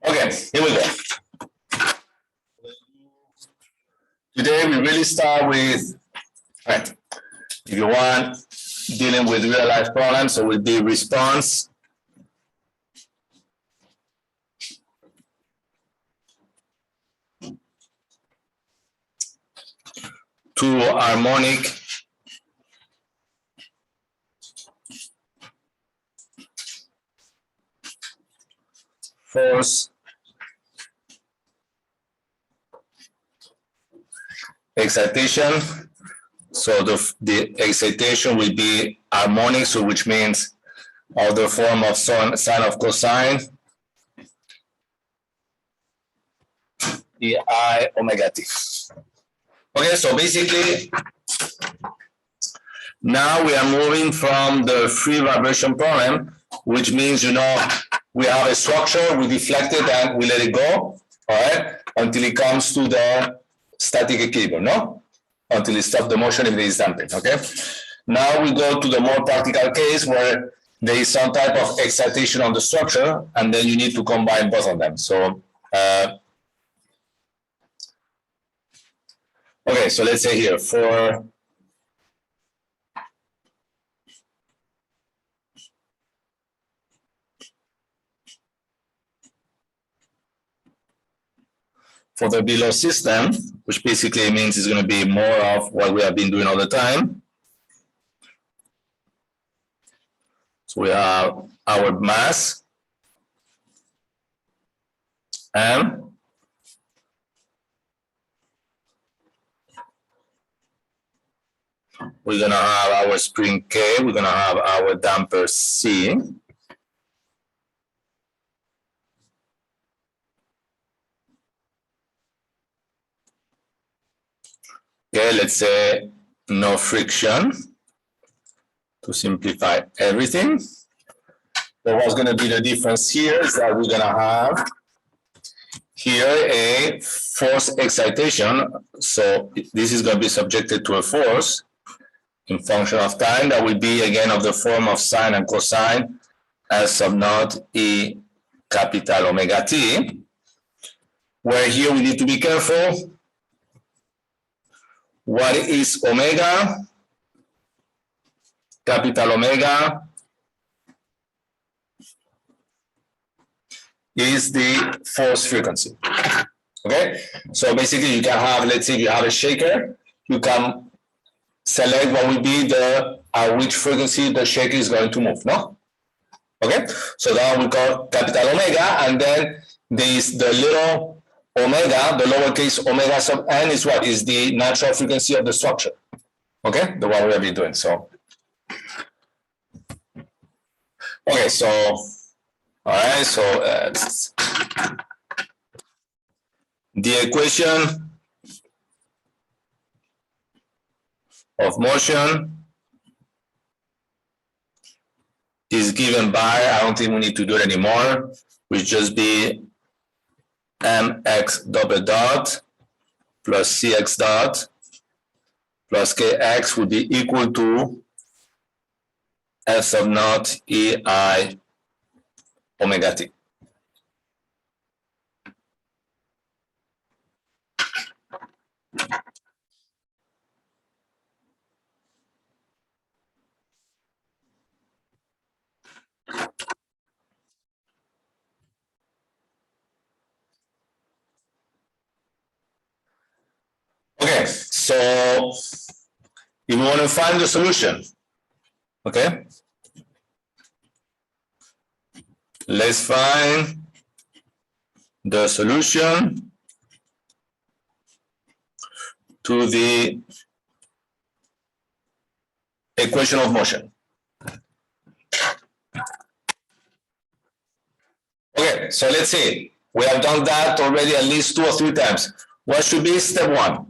Okay, here we go. Today we really start with, right, if you want, dealing with real life problems, so with the response to harmonic force excitation. So the excitation will be harmonic, so which means of the form of sine of cosine I omega t. Okay, so basically now we are moving from the free vibration problem, which means, we have a structure, we deflect it and we let it go, all right, until it comes to the static equilibrium, no? Until it stops the motion if there is damping, okay? Now we go to the more practical case where there is some type of excitation on the structure, and then you need to combine both of them. So, okay, so let's say here for the below system, which basically means it's going to be more of what we have been doing all the time. So we have our mass M, we're going to have our spring K, we're going to have our damper C. Okay, let's say no friction to simplify everything. But what's going to be the difference here is that we're going to have here a force excitation. So this is going to be subjected to a force in function of time that will be again of the form of sine and cosine S sub naught E capital omega t, where here we need to be careful. What is omega? Capital omega is the force frequency. Okay, so basically you can have, let's say you have a shaker, you can select what will be the at which frequency the shaker is going to move, no? Okay, so that we call capital omega, and then there is the little omega, the lowercase omega sub n is what is the natural frequency of the structure. Okay, the one we have been doing. So, okay, so, all right, so the equation of motion is given by, I don't think we need to do it anymore, will just be mx double dot plus cx dot plus kx would be equal to S sub naught ei omega t. Okay, so if we want to find the solution, okay, let's find the solution to the equation of motion. Okay, so let's see. We have done that already at least 2 or 3 times. What should be step 1?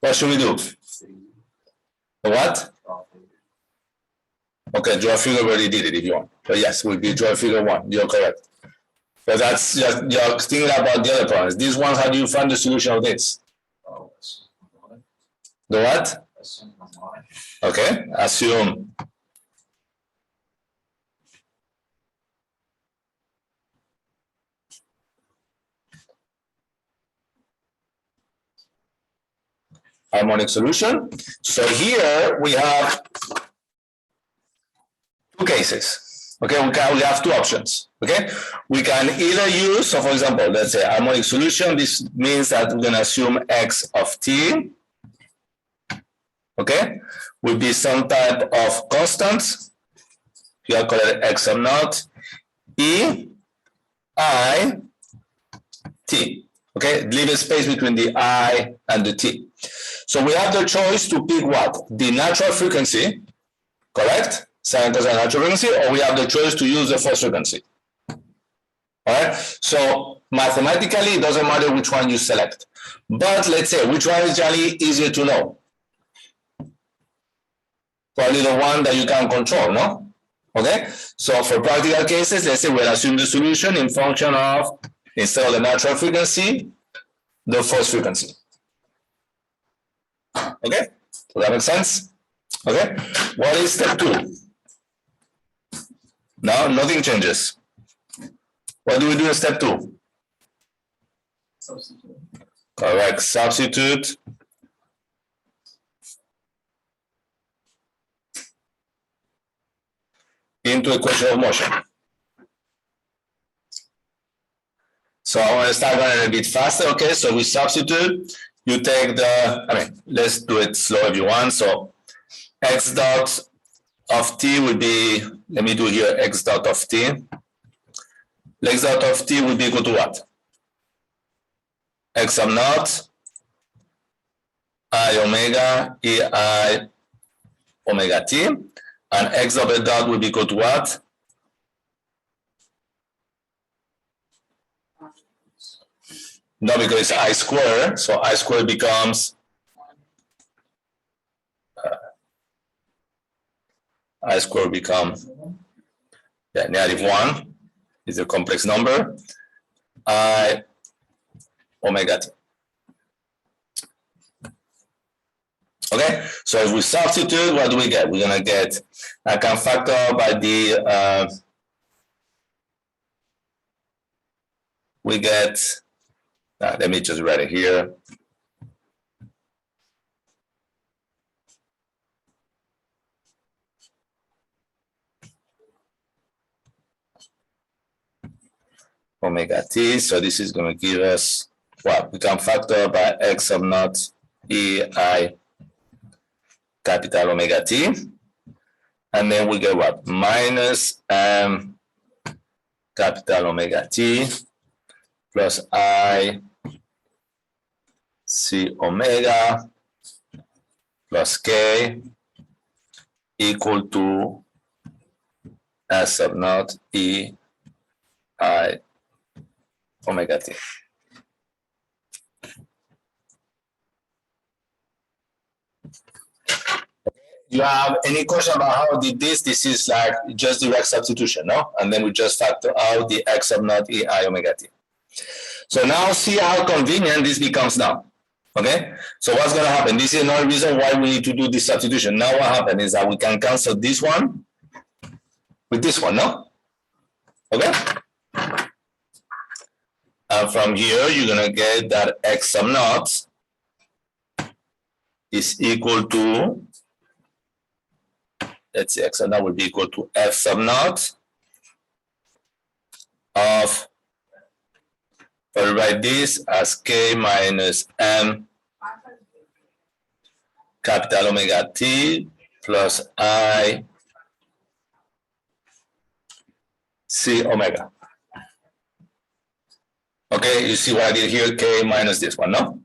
What should we do? What? Okay, draw a figure, we already did it if you want. But yes, we'll be draw figure 1. You're correct. But that's just, you're thinking about the other problems. This one, how do you find the solution of this? The what? Okay, assume harmonic solution. So here we have two cases. Okay, we have two options. Okay, we can either use, so for example, let's say harmonic solution. This means that we're going to assume x of t, okay, will be some type of constant. Here I call it x of naught e I t. Okay, leave a space between the I and the t. So we have the choice to pick what? The natural frequency, correct? Sine cosine natural frequency, or we have the choice to use the force frequency. All right, so mathematically, it doesn't matter which one you select. But let's say, which one is generally easier to know? Probably the one that you can control, no? Okay, so for practical cases, let's say we'll assume the solution in function of, instead of the natural frequency, the force frequency. Okay, does that make sense? Okay, what is step 2? Now, nothing changes. What do we do in step 2? Substitute. Correct, substitute. Into equation of motion. So I want to start going a bit faster. Okay, so we substitute. You take the, let's do it slow if you want. So x dot of t would be, let me do here x dot of t. X dot of t would be equal to what? X sub naught I omega e I omega t. And x of a dot would be equal to what? No, because it's I squared, so I squared becomes I squared becomes -1 is a complex number. I omega t. Okay, so if we substitute, what do we get? We're gonna get, I can factor by the we get, let me just write it here. Omega t, so this is going to give us what? We can factor by x sub naught e I capital omega t, and then we get what? Minus m capital omega t plus I c omega plus k equal to s sub naught e I omega t. You have any question about how I did this? This is like just direct substitution, no? And then we just factor out the x sub naught e I omega t. So now see how convenient this becomes now. Okay? So what's going to happen? This is another reason why we need to do this substitution. Now what happens is that we can cancel this one with this one, no? Okay? And from here, you're going to get that x sub naught is equal to, let's say x sub naught will be equal to f sub naught of, I'll write this as k minus m capital omega t plus I c omega. Okay, you see what I did here, k minus this one, no?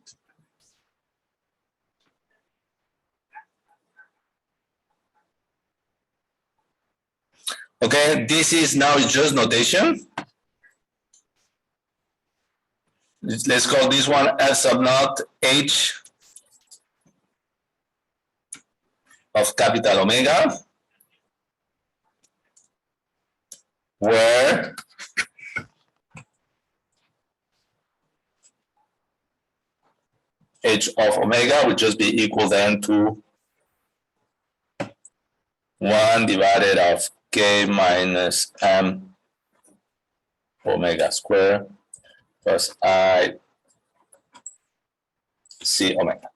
Okay, this is now just notation. Let's call this one f sub naught h of capital omega, where h of omega would just be equal then to 1 divided of k minus m omega square plus I c omega.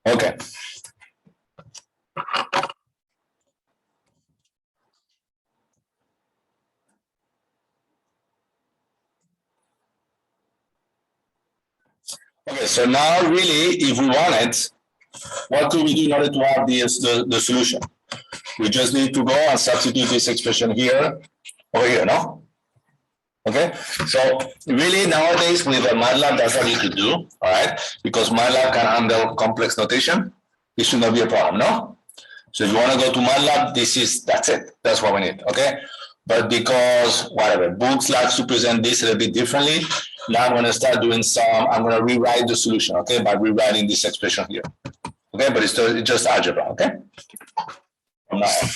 Okay. Okay, so now really, if we want it, what could we do in order to have the solution? We just need to go and substitute this expression here, over here, no? Okay, so really nowadays with the MATLAB, that's what you could do, all right? Because MATLAB can handle complex notation. It should not be a problem, no? So if you want to go to MATLAB, that's it. That's what we need, okay? But because whatever, books like to present this a little bit differently, now I'm going to start doing I'm going to rewrite the solution, okay? By rewriting this expression here, okay? But it's just algebra, okay? From now on.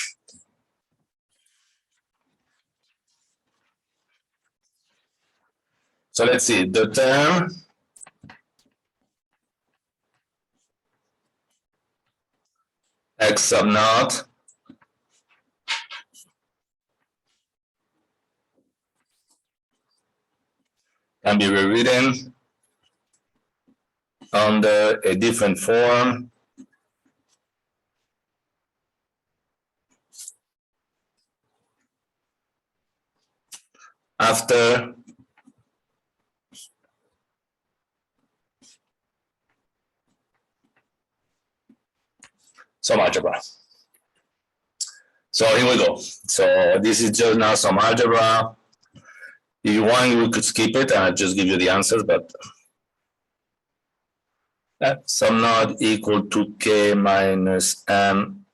So let's see, the term x sub naught can be rewritten under a different form after some algebra. So here we go. So this is just now some algebra. If you want, we could skip it and I'll just give you the answers, but sum naught equal to k minus m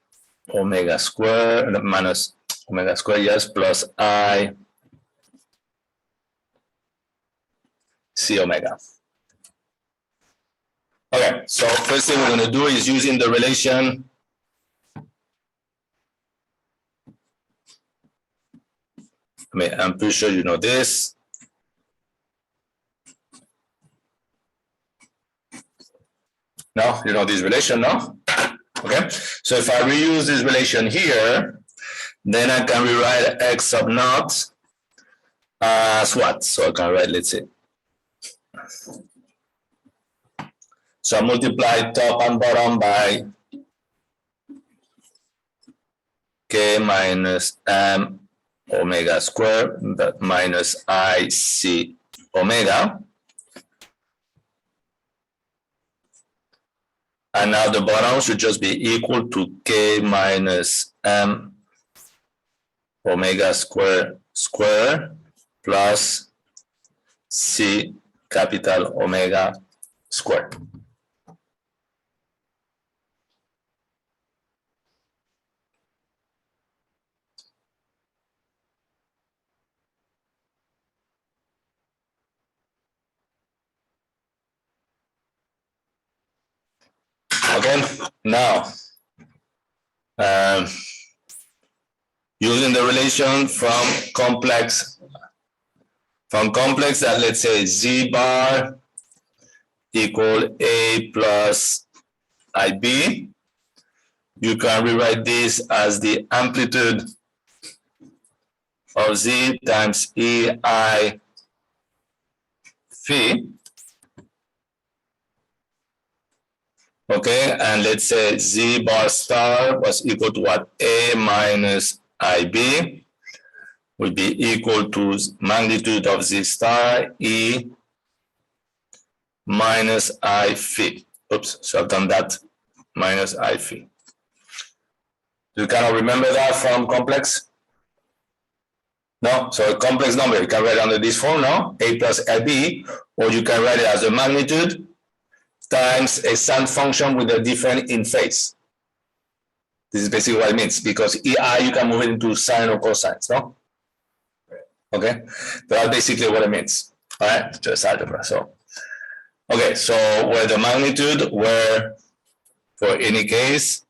omega square minus omega square, yes, plus I c omega. Okay, so first thing we're going to do is using the relation I'm pretty sure you know this. No, you know this relation, no? Okay, so if I reuse this relation here, then I can rewrite x sub naught as what? So I can write, let's say. So I multiply top and bottom by k minus m omega square minus I c omega. And now the bottom should just be equal to k minus m omega square plus c capital omega square. Okay, now using the relation from complex that, let's say, z bar equal a plus ib, you can rewrite this as the amplitude of z times ei phi. Okay, and let's say z bar star was equal to what? A minus ib would be equal to magnitude of z star e minus I phi. Oops, so I've done that, minus I phi. Do you kind of remember that from complex? No, so a complex number, you can write it under this form, no? A plus ib, or you can write it as a magnitude times a sum function with a different in phase. This is basically what it means, because EI you can move it into sine or cosines, no? Okay, that's basically what it means. All right, just algebra. So, okay, so where the magnitude, where for any case,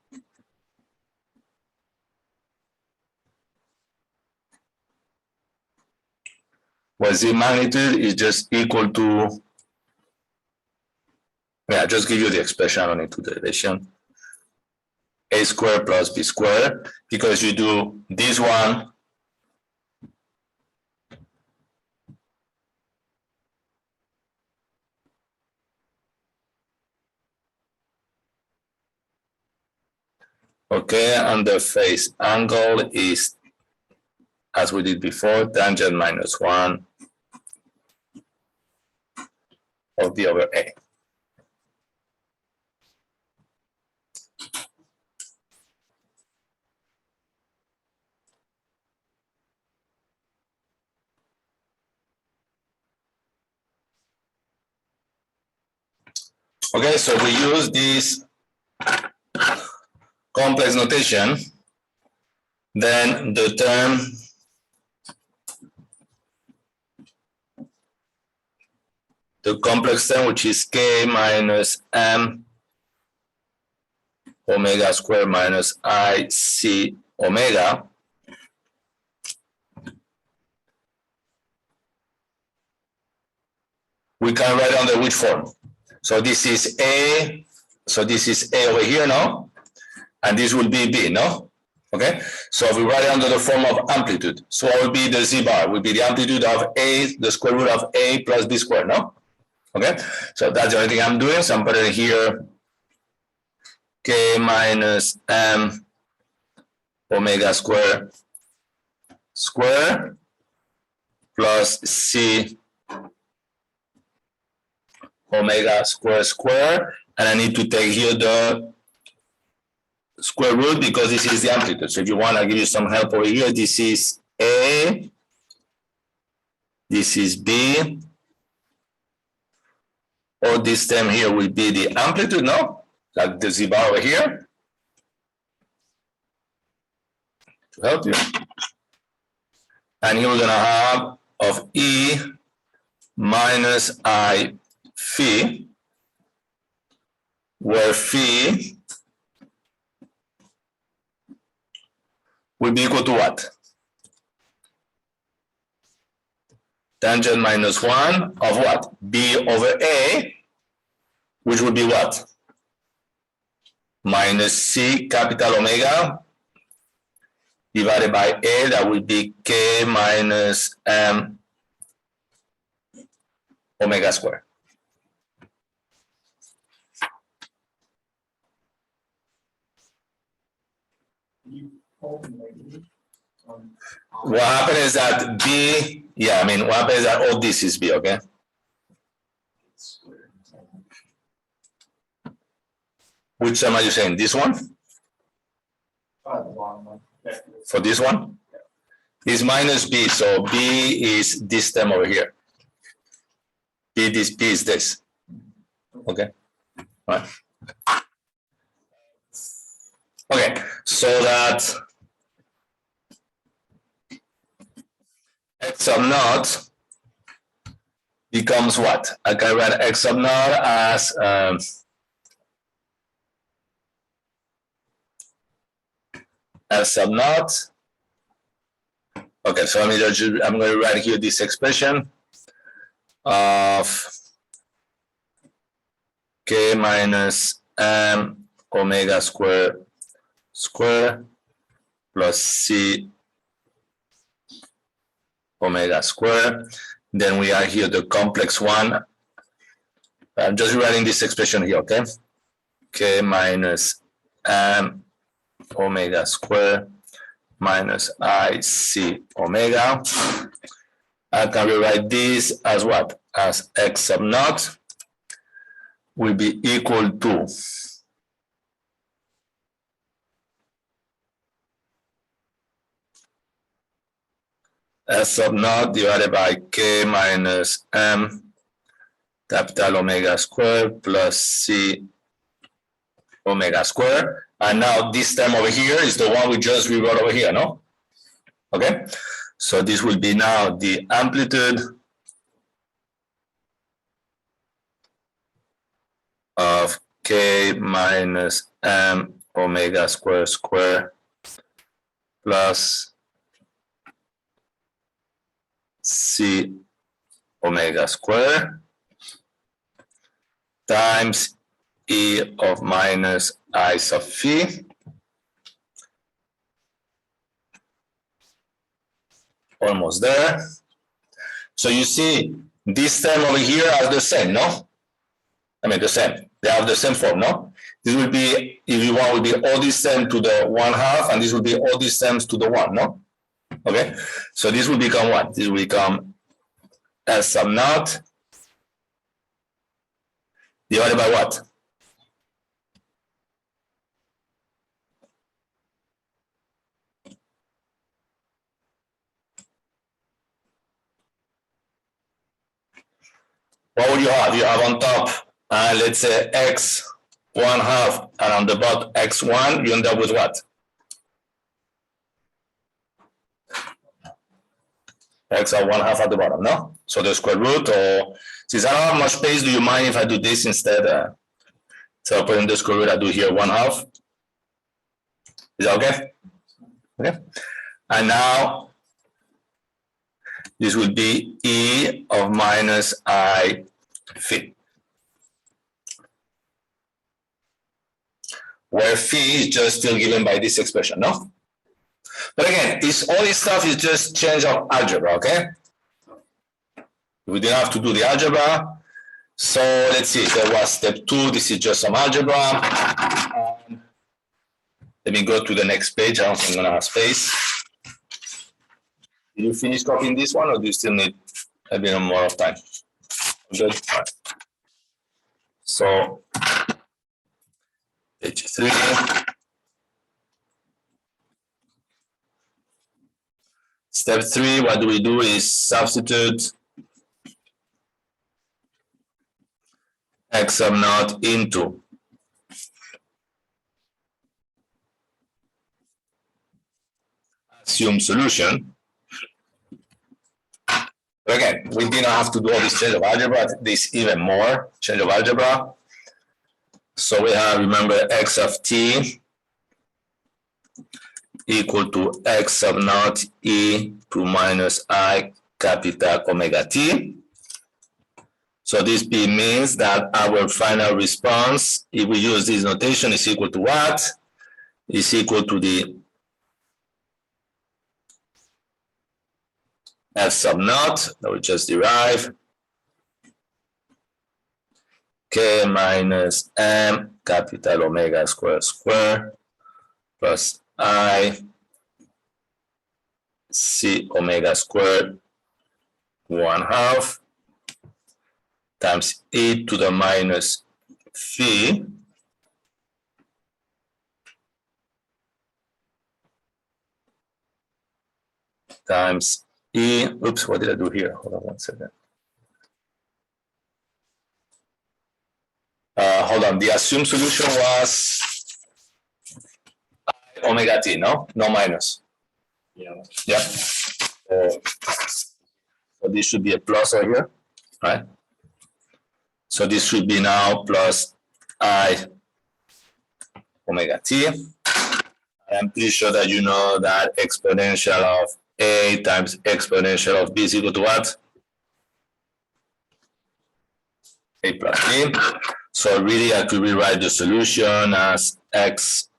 where the magnitude is just equal to, yeah, just give you the expression, I don't need to do the relation. A squared plus b squared, because you do this one Okay, and the phase angle is, as we did before, tangent minus 1 of D over A. Okay, so we use this complex notation, then the term the complex term, which is K minus M omega squared minus I C omega, we can write under which form? So this is A, so this is A over here, no? And this will be B, no? Okay, so if we write it under the form of amplitude, so what would be the Z bar? Would be the amplitude of A, the square root of A plus B squared, no? Okay, so that's the only thing I'm doing. So I'm putting here K minus M omega square plus C omega square, and I need to take here the square root because this is the amplitude. So if you want, I'll give you some help over here. This is A, this is B, or this term here will be the amplitude, no? Like the Z bar over here. To help you. And here we're gonna have of E minus I phi, where phi will be equal to what? Tangent minus 1 of what? B over A, which would be what? Minus C capital omega divided by A, that would be K minus M omega squared. What happened is that B, yeah, I mean, what happens is that all this is B, okay? Which term are you saying? This one? For this one? Is minus B, so B is this term over here. B is this. Okay? All right. Okay, so that x sub naught becomes what? I can write x sub naught as sub naught. Okay, so I'm going to write here this expression of K minus M omega square plus C omega square. Then we are here the complex one. I'm just writing this expression here, okay? K minus M omega square minus I C omega. I can rewrite this as what? As x sub naught will be equal to S sub naught divided by K minus M capital omega square plus C omega square. And now this term over here is the one we just rewrote over here, no? Okay, so this will be now the amplitude of K minus M omega square plus C omega square times E of minus I sub phi almost there. So you see this term over here are the same, no? I mean the same. They have the same form, no? This will be, if you want, will be all these terms to the 1/2, and this will be all these terms to the 1, no? Okay, so this will become what? This will become S sub naught divided by what? What would you have? You have on top, let's say x 1/2, and on the bottom x1, you end up with what? X are 1/2 at the bottom, no? So the square root, or since I don't have much space, do you mind if I do this instead? So I put in the square root, I do here 1/2. Is that okay? Okay. And now this would be E of minus I phi, where phi is just still given by this expression, no? But again, all this stuff is just change of algebra, okay? We didn't have to do the algebra. So let's see, there was step 2, this is just some algebra. Let me go to the next page, I don't think I'm gonna have space. Did you finish copying this one, or do you still need a bit more of time? Good. Right. So page 3. Step 3, what do we do is substitute x sub naught into assumed solution. But again, we didn't have to do all this change of algebra, this even more change of algebra. So we have, remember, x of t equal to x sub naught e to minus I capital omega t. So this p means that our final response, if we use this notation, is equal to what? Is equal to the f sub naught that we just derived, k minus m capital omega square plus I c omega squared 1/2 times e to the minus phi times e, oops, what did I do here? Hold on one second. Hold on, the assumed solution was omega t, no? No minus. Yeah. Yep. So this should be a plus right here, right? So this should be now plus I omega t. I'm pretty sure that you know that exponential of a times exponential of b is equal to what? A plus b. So really I could rewrite the solution as x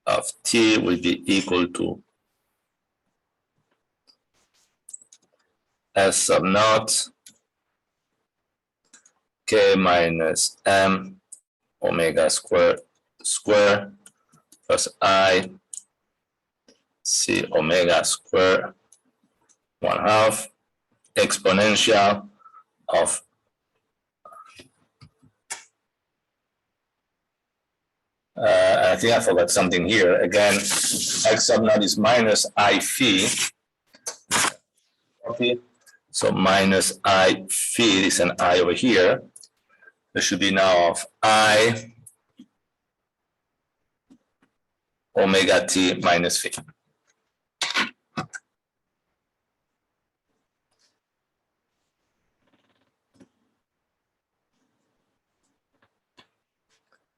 of t will be equal to s sub naught k minus m omega square plus I c omega square 1/2 exponential of I think I forgot something here. Again, x sub naught is minus I phi. Okay. So minus I phi is an I over here. There should be now of I omega t minus phi.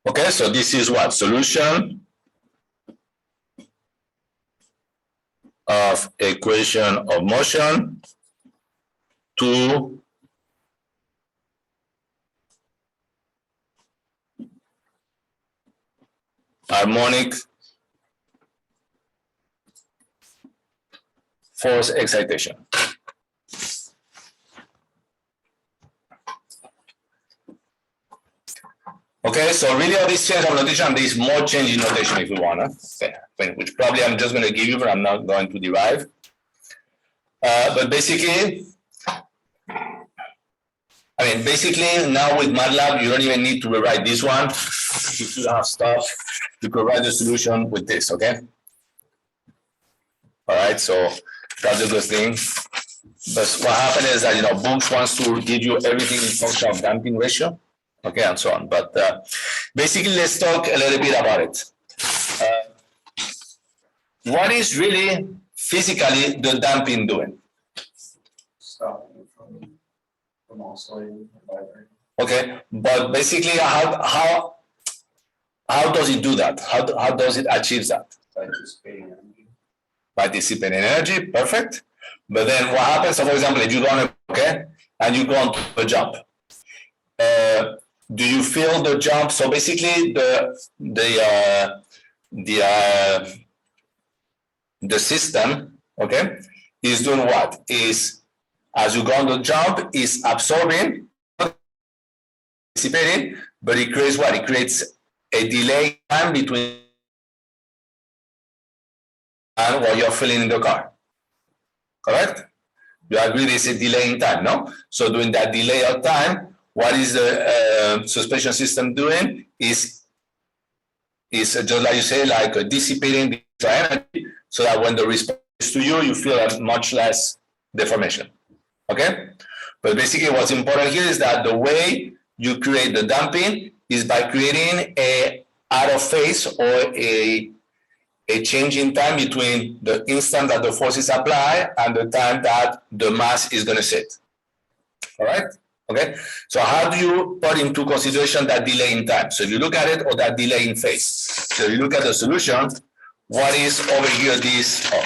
Okay, so this is what? Solution of equation of motion to harmonic force excitation. so really all this change of notation, there is more change in notation if you want. Okay. Which probably I'm just going to give you, but I'm not going to derive. But basically, now with MATLAB, you don't even need to rewrite this one. If you have stuff, you can write the solution with this, okay? All right, so that's a good thing. But what happened is that, Books wants to give you everything in function of damping ratio, okay, and so on. But basically, let's talk a little bit about it. What is really physically the damping doing? Stopping from oscillating. Okay, but basically, how does it do that? How does it achieve that? By dissipating energy. By dissipating energy, perfect. But then what happens? So for example, if you go on and you go on to a jump, do you feel the jump? So basically, the system, okay, is doing what? Is as you go on the jump, is absorbing, dissipating, but it creates what? It creates a delay time between and what you're feeling in the car. Correct? You agree there's a delay in time, no? So during that delay of time, what is the suspension system doing? Is just like you say, like dissipating the energy, so that when the response is to you, you feel a much less deformation. Okay? But basically, what's important here is that the way you create the damping is by creating a out of phase or a change in time between the instant that the force is applied and the time that the mass is going to sit. All right? Okay? So how do you put into consideration that delay in time? So if you look at it, or that delay in phase. So if you look at the solution, what is over here this phi?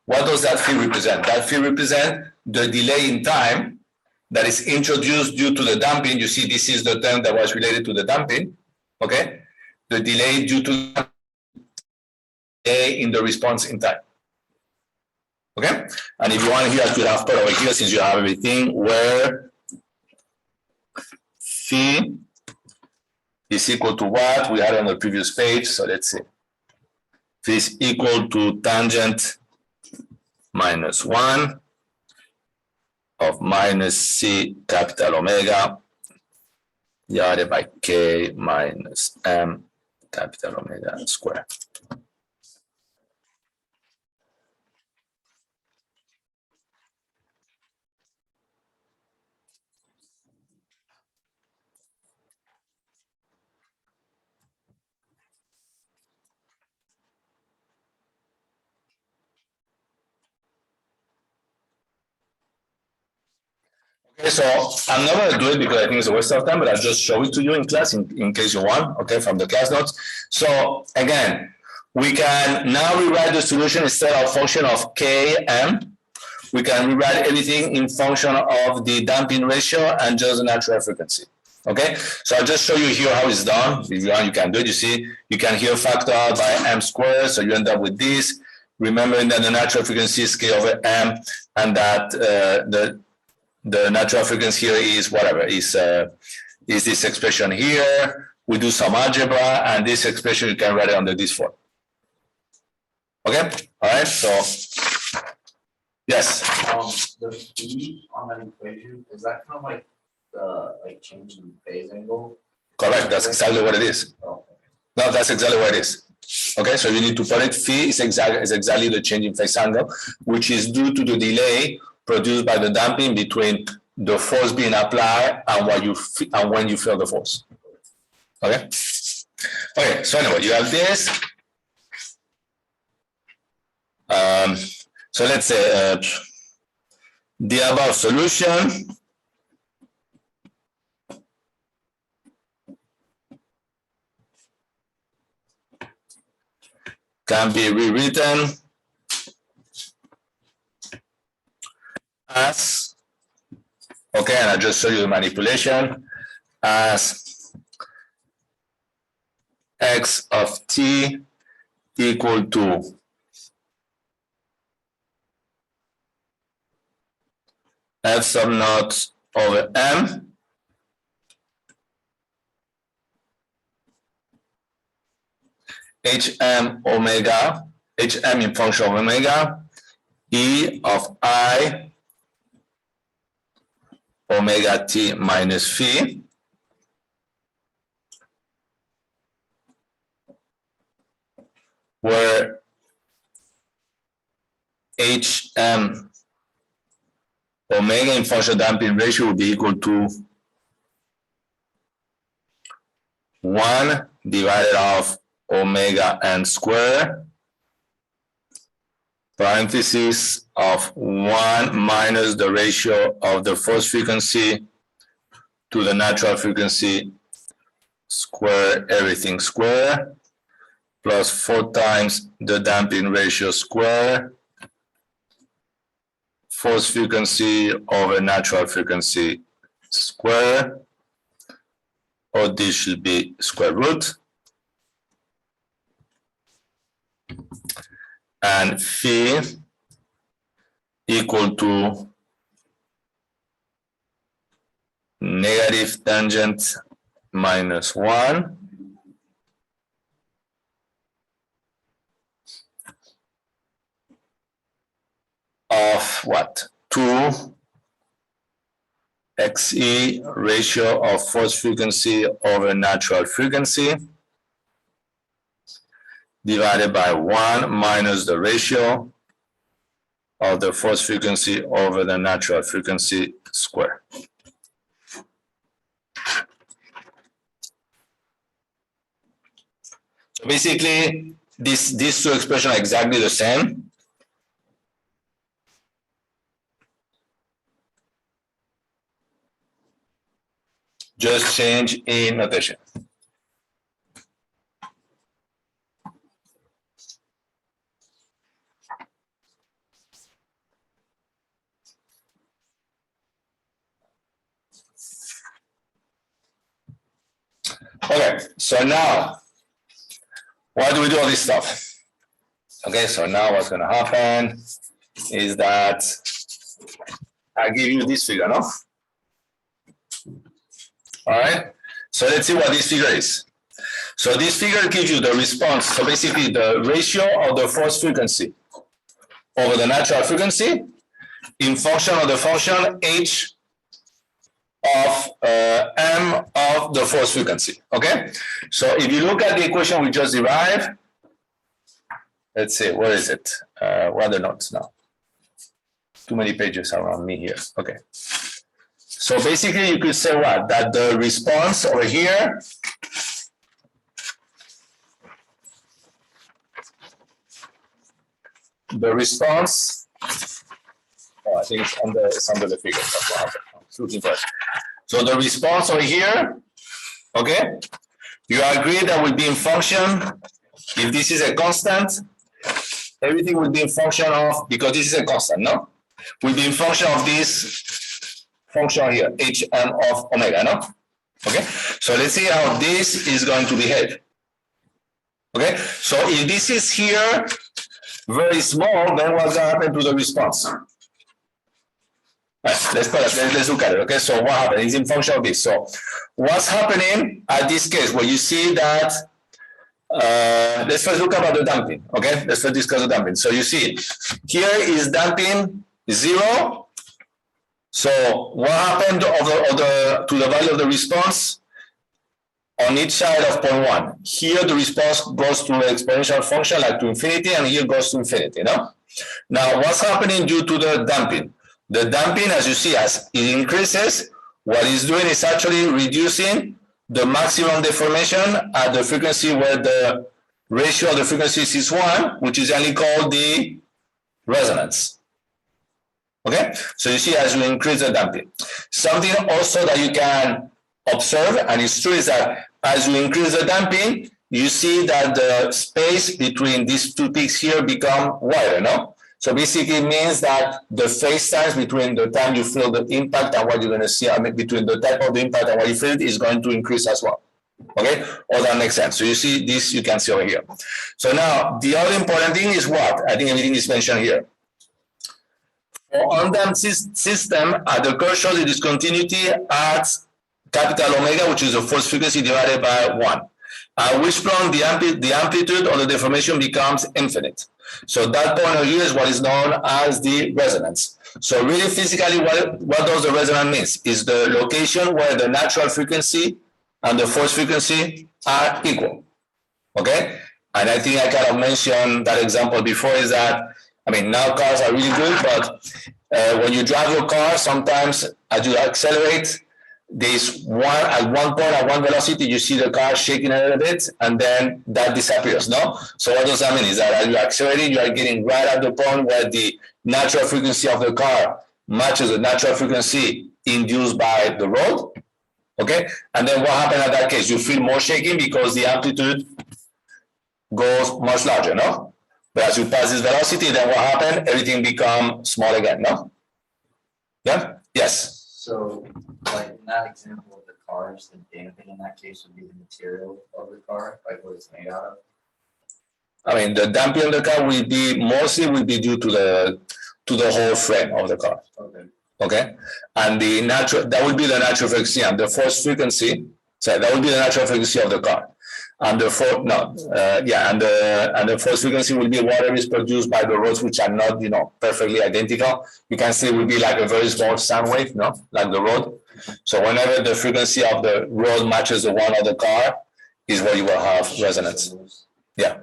What does that phi represent? That phi represents the delay in time that is introduced due to the damping. You see, this is the term that was related to the damping. Okay? The delay due to delay in the response in time. Okay? And if you want here, I could have put over here, since you have everything, where phi is equal to what we had on the previous page. So let's see. Phi is equal to tangent minus 1 of minus c capital omega divided by k minus m capital omega square. Okay, so I'm not going to do it because I think it's a waste of time, but I'll just show it to you in class in case you want, okay, from the class notes. So again, we can now rewrite the solution instead of function of Km. We can rewrite everything in function of the damping ratio and just the natural frequency. Okay, so I'll just show you here how it's done. If you want, you can do it. You see, you can here factor by m squared, so you end up with this. Remembering that the natural frequency is k over m, and that the natural frequency here is whatever, is this expression here. We do some algebra, and this expression you can write it under this form. Okay, all right, so yes. The phi on that equation, is that kind of like the change in phase angle? Correct, that's exactly what it is. Oh. No, that's exactly what it is. Okay, so you need to put it, phi is exactly the change in phase angle, which is due to the delay produced by the damping between the force being applied and when you feel the force. Okay. Okay. So anyway, you have this. So let's say the above solution can be rewritten as, okay, and I just show you the manipulation, as x of t equal to f sub naught over m HM omega, HM in function of omega, E of I omega t minus phi, where HM omega in function of damping ratio will be equal to 1 divided off omega n square, parenthesis of 1 minus the ratio of the force frequency to the natural frequency square, everything square, plus 4 times the damping ratio square, force frequency over natural frequency square, or this should be square root, and phi equal to negative tangent minus 1 of what? 2 xe ratio of force frequency over natural frequency divided by 1 minus the ratio of the force frequency over the natural frequency square. So basically, these two expressions are exactly the same. Just change in notation. Okay, so now, why do we do all this stuff? Okay, so now what's going to happen is that I give you this figure, no? All right, so let's see what this figure is. So this figure gives you the response. So basically the ratio of the force frequency over the natural frequency in function of the function h of m of the force frequency, okay? So if you look at the equation we just derived, let's see, where is it? Where are the notes now? Too many pages around me here, okay. So basically you could say what? That the response over here the response, oh, I think it's under the figure. That's what happened. It's looking for it. So the response over here, okay, you agree that will be in function, if this is a constant, everything will be in function of, because this is a constant, no? Will be in function of this function here, hm of omega, no? Okay, so let's see how this is going to behave. Okay, so if this is here very small, then what's going to happen to the response? Right, let's look at it. Okay, so what happened? It's in function of this. So what's happening at this case where you see that, let's first look about the damping. Okay, let's first discuss the damping. So you see, here is damping 0. So what happened to the value of the response on each side of 0.1? Here the response goes to an exponential function like to infinity, and here goes to infinity, no? Now what's happening due to the damping? The damping, as you see, as it increases, what it's doing is actually reducing the maximum deformation at the frequency where the ratio of the frequencies is 1, which is only called the resonance. Okay, so you see as you increase the damping. Something also that you can observe, and it's true, is that as you increase the damping, you see that the space between these two peaks here become wider, no? So basically it means that the phase times between the time you feel the impact and what you're going to see, I mean, between the type of the impact and what you feel it is going to increase as well. Okay, all that makes sense. So you see this, you can see over here. So now the other important thing is what? I think everything is mentioned here. For undamped system, at the curve shows the discontinuity at capital omega, which is the force frequency divided by 1. At which point the amplitude of the deformation becomes infinite. So that point here is what is known as the resonance. So really physically, what does the resonance mean? Is the location where the natural frequency and the force frequency are equal. Okay? And I think I kind of mentioned that example before is that, I mean, now cars are really good, but when you drive your car, sometimes as you accelerate, there's at one velocity, you see the car shaking a little bit, and then that disappears, no? So what does that mean? Is that as you're accelerating, you are getting right at the point where the natural frequency of the car matches the natural frequency induced by the road, okay? And then what happens in that case? You feel more shaking because the amplitude goes much larger, no? But as you pass this velocity, then what happens? Everything becomes small again, no? Yeah? Yes? So, like in that example of the cars, the damping in that case would be the material of the car, like what it's made out of? I mean, the damping of the car will be mostly due to the whole frame of the car. Okay. Okay? And that would be the natural frequency, and the force frequency, so that would be the natural frequency of the car. And the force frequency will be whatever is produced by the roads, which are not, perfectly identical. You can see it will be like a very small sound wave, no, like the road. So whenever the frequency of the road matches the one of the car, is where you will have resonance. Yeah.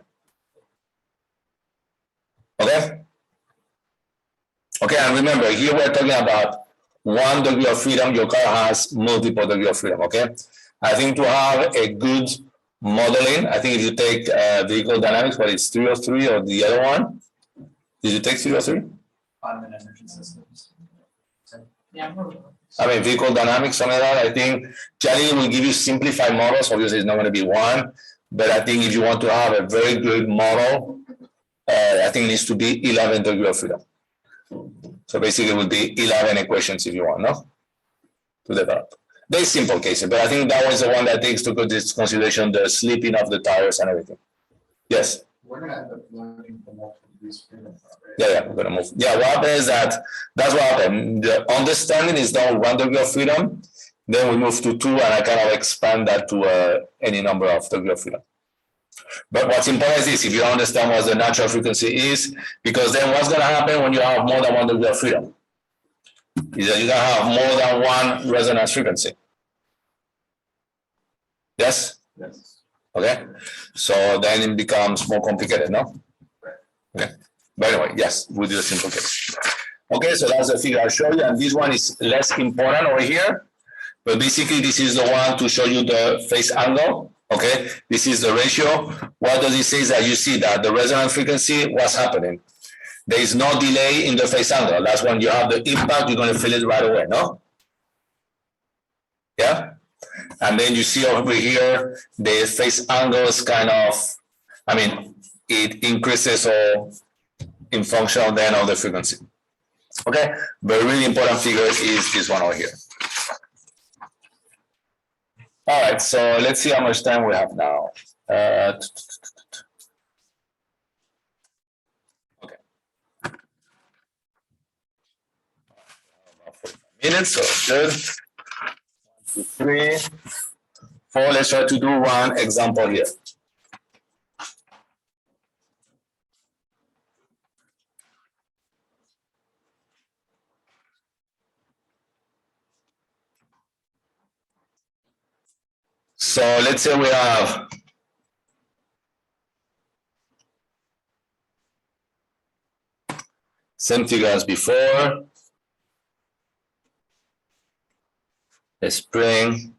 Okay. Okay, and remember, here we're talking about 1 degree of freedom. Your car has multiple degrees of freedom. Okay. I think to have a good modeling, I think if you take vehicle dynamics, but it's 303 or the other one. Did you take 303? Automated energy systems. Yeah. I mean, vehicle dynamics, something like that. I think generally will give you simplified models. Obviously, it's not going to be one, but I think if you want to have a very good model, I think it needs to be 11 degrees of freedom. So basically, it would be 11 equations if you want, no? To develop. Very simple cases, but I think that was the one that takes into consideration the slipping of the tires and everything. Yes? We're going to end up learning from multiple degrees of freedom, right? Yeah, we're going to move. Yeah, what happens is that's what happened. The understanding is done 1 degree of freedom, then we move to 2, and I kind of expand that to any number of degrees of freedom. But what's important is this: if you understand what the natural frequency is, because then what's going to happen when you have more than 1 degree of freedom? Is that you're going to have more than one resonance frequency. Yes? Yes. Okay. So then it becomes more complicated, no? Okay. But anyway, yes, we'll do a simple case. Okay, so that's the figure I'll show you, and this one is less important over here. But basically, this is the one to show you the phase angle. Okay, this is the ratio. What does it say is that you see that the resonance frequency, what's happening? There is no delay in the phase angle. That's when you have the impact, you're going to feel it right away, no? Yeah? And then you see over here, the phase angle is kind of, I mean, it increases or in function of the end of the frequency. Okay, but a really important figure is this one over here. All right, so let's see how much time we have now. Okay. About 45 minutes, so good. 1, 2, 3, 4. Let's try to do one example here. So let's say we have same figure as before, a spring,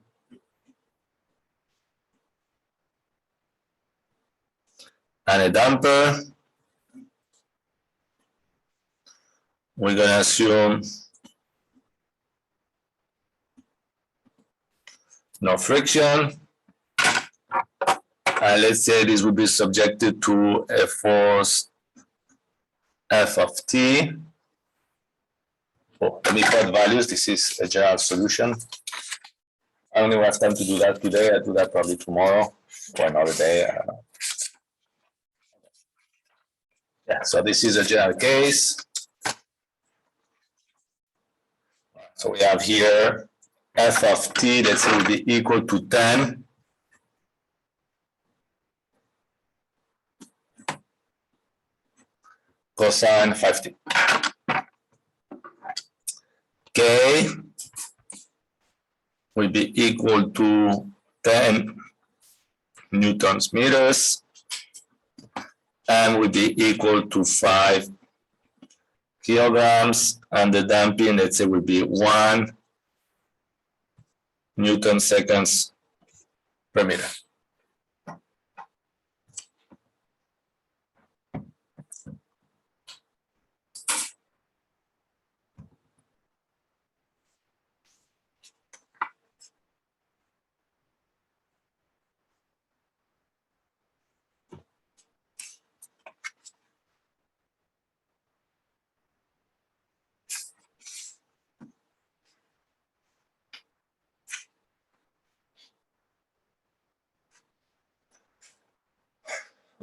and a damper. We're going to assume no friction. And let's say this will be subjected to a force F of t. Oh, let me put values. This is a general solution. I don't have time to do that today. I'll do that probably tomorrow or another day. I don't know. Yeah, so this is a general case. So we have here F of t, let's say will be equal to 10. cosine 5t. K will be equal to 10 newtons meters and will be equal to 5 kilograms, and the damping, let's say, will be 1 Newton seconds per meter.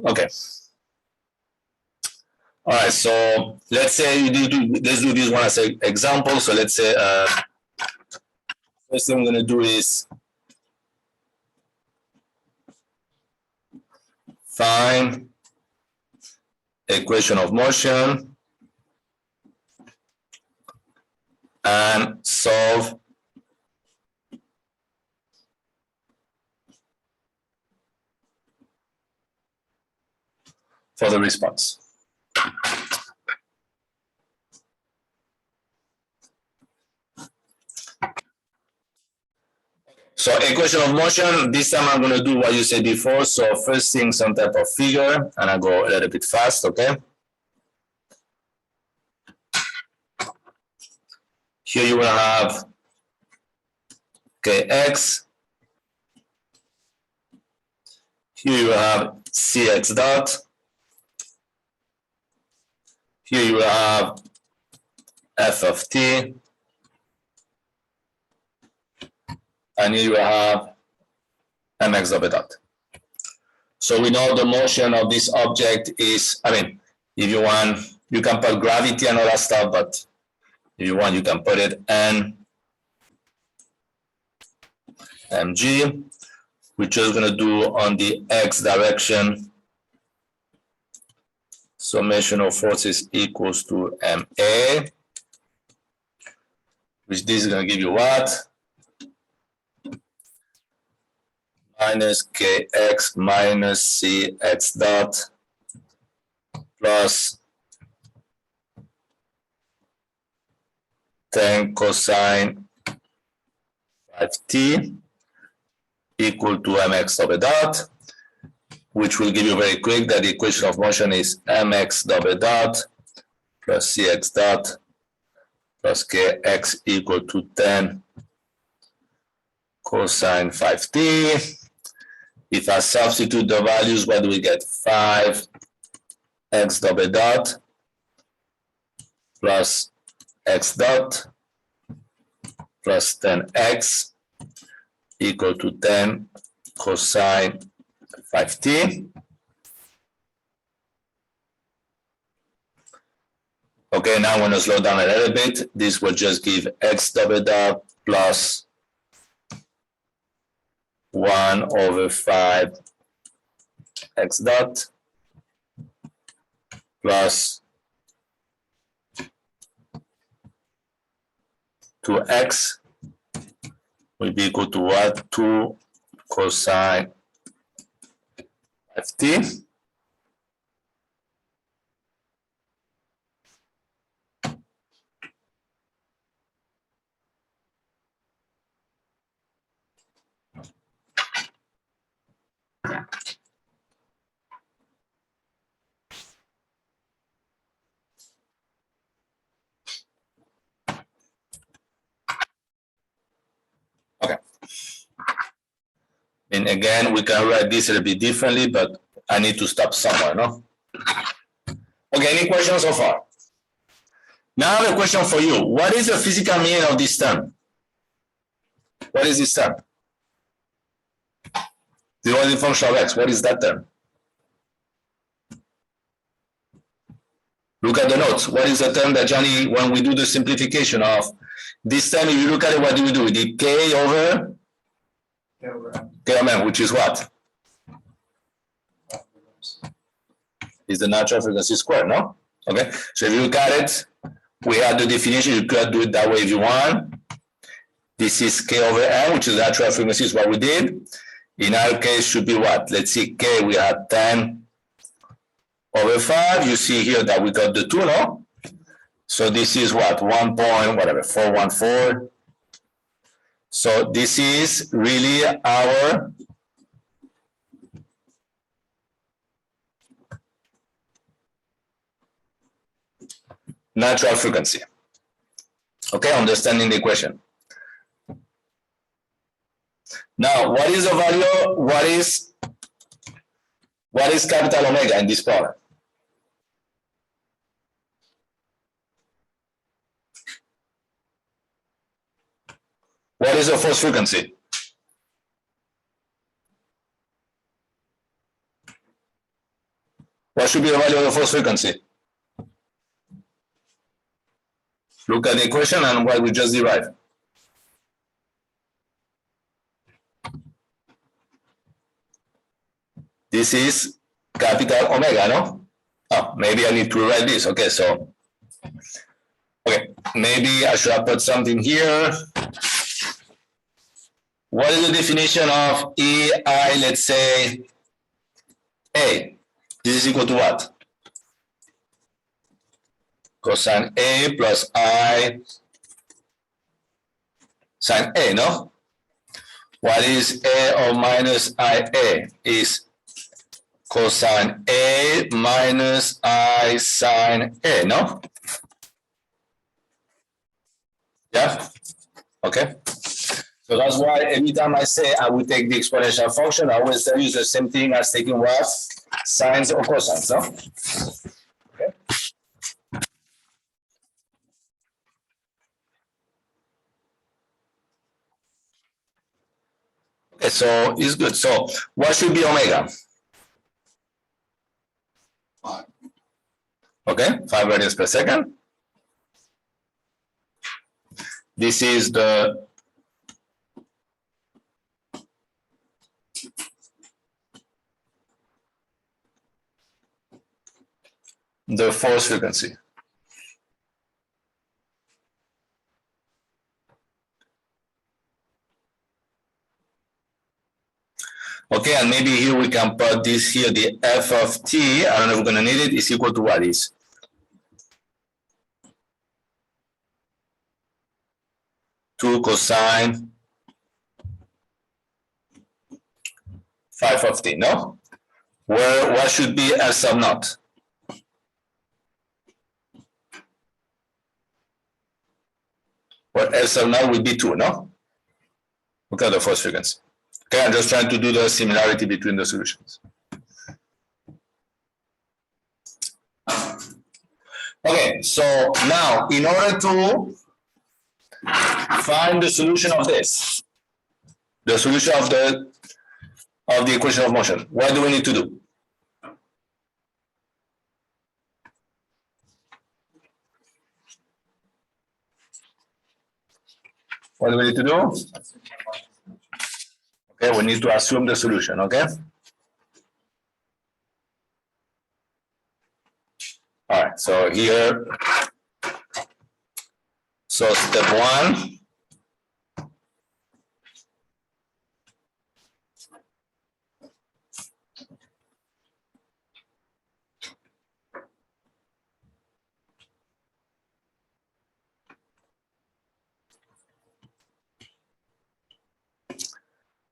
Okay. All right, so let's say let's do this one as an example. So let's say first thing I'm going to do is find equation of motion and solve for the response. So equation of motion, this time I'm going to do what you said before. So first thing, some type of figure, and I go a little bit fast, okay? Here you will have kx. Here you will have cx dot. Here you will have f of t. And here you will have mx of a dot. So we know the motion of this object is, I mean, if you want, you can put gravity and all that stuff, but if you want, you can put it n mg. We're just going to do on the x direction. Summation of forces equals to ma, which this is going to give you what? Minus kx minus cx dot plus 10 cosine 5t equal to mx of a dot, which will give you very quick that the equation of motion is mx double dot plus cx dot plus kx equal to 10 cosine 5t. If I substitute the values, what do we get? 5 x double dot plus x dot plus 10x equal to 10 cosine 5t. Okay, now I'm going to slow down a little bit. This will just give x double dot plus 1 over 5 x dot plus 2x will be equal to what? 2 cosine 5t. Okay. And again, we can write this a little bit differently, but I need to stop somewhere, no? Okay, any questions so far? Now I have a question for you. What is the physical meaning of this term? What is this term? The only function of x, what is that term? Look at the notes. What is the term that Johnny, when we do the simplification of this term, if you look at it, what do we do? We did k over k over m, which is what? Is the natural frequency squared, no? Okay, so if you look at it, we have the definition. You could do it that way if you want. This is K over M, which is the natural frequency, is what we did. In our case, should be what? Let's see, K, we had 10 over 5. You see here that we got the 2, no? So this is what? 1.414. So this is really our natural frequency. Okay, understanding the equation. Now, what is the value? What is capital omega in this problem? What is the force frequency? What should be the value of the force frequency? Look at the equation and what we just derived. This is capital omega, no? Oh, maybe I need to write this. Okay, so, okay, maybe I should have put something here. What is the definition of EI, let's say, A? This is equal to what? Cosine A plus I sine A, no? What is A or minus IA? Is cosine A minus I sine A, no? Yeah? Okay. So that's why every time I say I will take the exponential function, I always tell you the same thing as taking what? Sines or cosines, no? Okay. Okay, so it's good. So what should be omega? 5. Okay, 5 radians per second. This is the force frequency. Okay, and maybe here we can put this here, the f of t, I don't know if we're going to need it, is equal to what is? Two cosine 5 of t, no? Where what should be f sub naught? Where f sub naught will be 2, no? Look at the force frequency. Okay, I'm just trying to do the similarity between the solutions. Okay, so now in order to find the solution of this, the solution of the equation of motion, what do we need to do? What do we need to do? Okay, we need to assume the solution, okay? All right, so here, so step 1,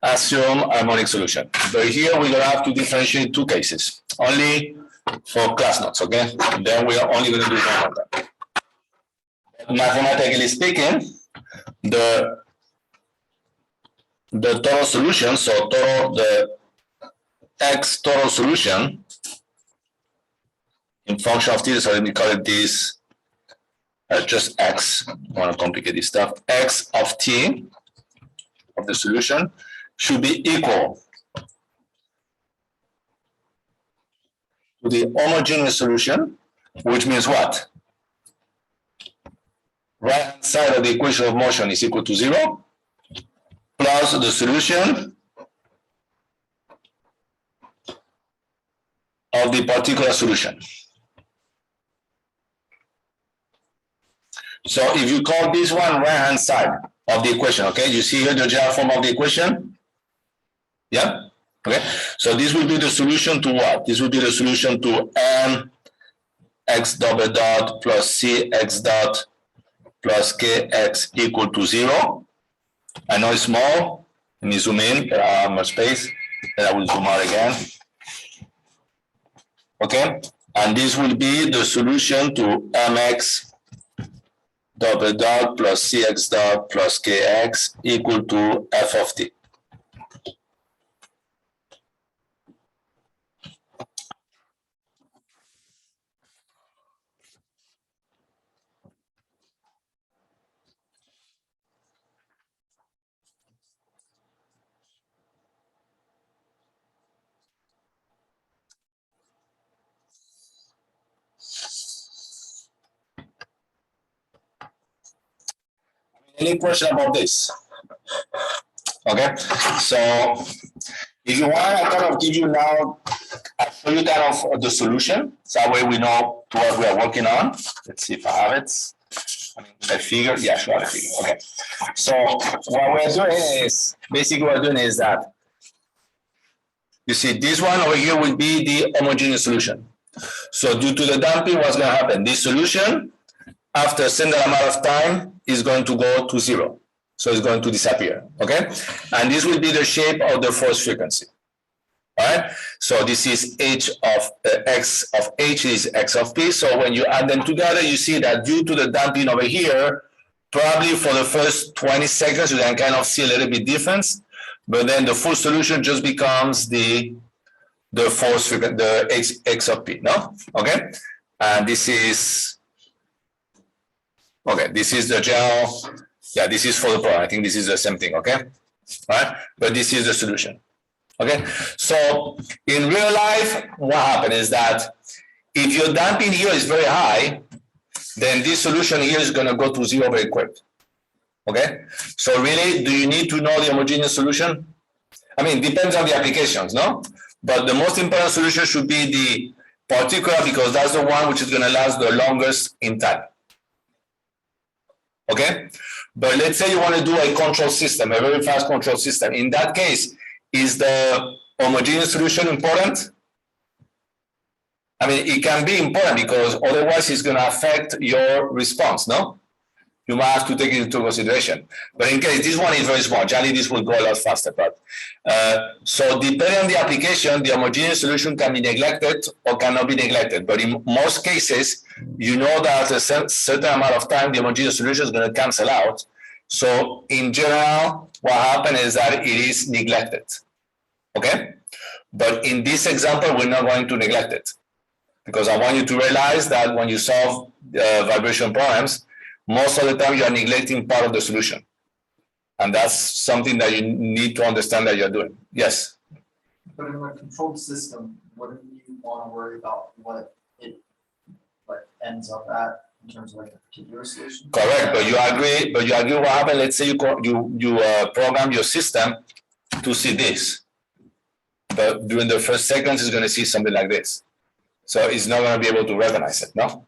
assume harmonic solution. But here we're gonna have to differentiate 2 cases, only for class notes, okay? Then we are only gonna do one of them. Mathematically speaking, the total solution, so the x total solution in function of t, so let me call it this just x, I want to complicate this stuff, x of t of the solution should be equal to the homogeneous solution, which means what? Right hand side of the equation of motion is equal to 0 plus the solution of the particular solution. So if you call this one right-hand side of the equation, okay, you see here the general form of the equation? Yeah, okay. So this will be the solution to what? This will be the solution to m x double dot plus c x dot plus kx equal to 0. I know it's small. Let me zoom in, but I have more space. Then I will zoom out again. Okay, and this will be the solution to mx double dot plus cx dot plus kx equal to f of t. Any question about this? Okay, so if you want, I kind of give you now, I'll show you kind of the solution. So that way we know what we are working on. Let's see if I have it. I mean, the figure, yeah, sure, the figure. Okay. So what we're doing is, basically what we're doing is that, you see this one over here will be the homogeneous solution. So due to the damping, what's going to happen? This solution, after a certain amount of time, is going to go to 0. So it's going to disappear, okay? And this will be the shape of the force frequency, all right? So this is h of x of h is x of p. So when you add them together, you see that due to the damping over here, probably for the first 20 seconds, you can kind of see a little bit difference, but then the full solution just becomes the force frequency, the x of p, no? Okay? And this is, okay, this is the general. Yeah, this is for the problem. I think this is the same thing, okay? All right, but this is the solution, okay? So in real life, what happens is that if your damping here is very high, then this solution here is going to go to 0 very quick, okay? So really, do you need to know the homogeneous solution? I mean, it depends on the applications, no? But the most important solution should be the particular, because that's the one which is going to last the longest in time. Okay, but let's say you want to do a control system, a very fast control system. In that case, is the homogeneous solution important? I mean, it can be important because otherwise it's going to affect your response, no? You might have to take it into consideration. But in case this one is very small, generally this will go a lot faster. But so depending on the application, the homogeneous solution can be neglected or cannot be neglected. But in most cases, you know that at a certain amount of time, the homogeneous solution is going to cancel out. So in general, what happens is that it is neglected. Okay? But in this example, we're not going to neglect it, because I want you to realize that when you solve vibration problems, most of the time you are neglecting part of the solution. And that's something that you need to understand that you're doing. Yes? But in a controlled system, wouldn't you want to worry about what it ends up at in terms of like a particular solution? Correct, but you agree what happened. Let's say you program your system to see this. But during the first seconds, it's going to see something like this. So it's not going to be able to recognize it, no?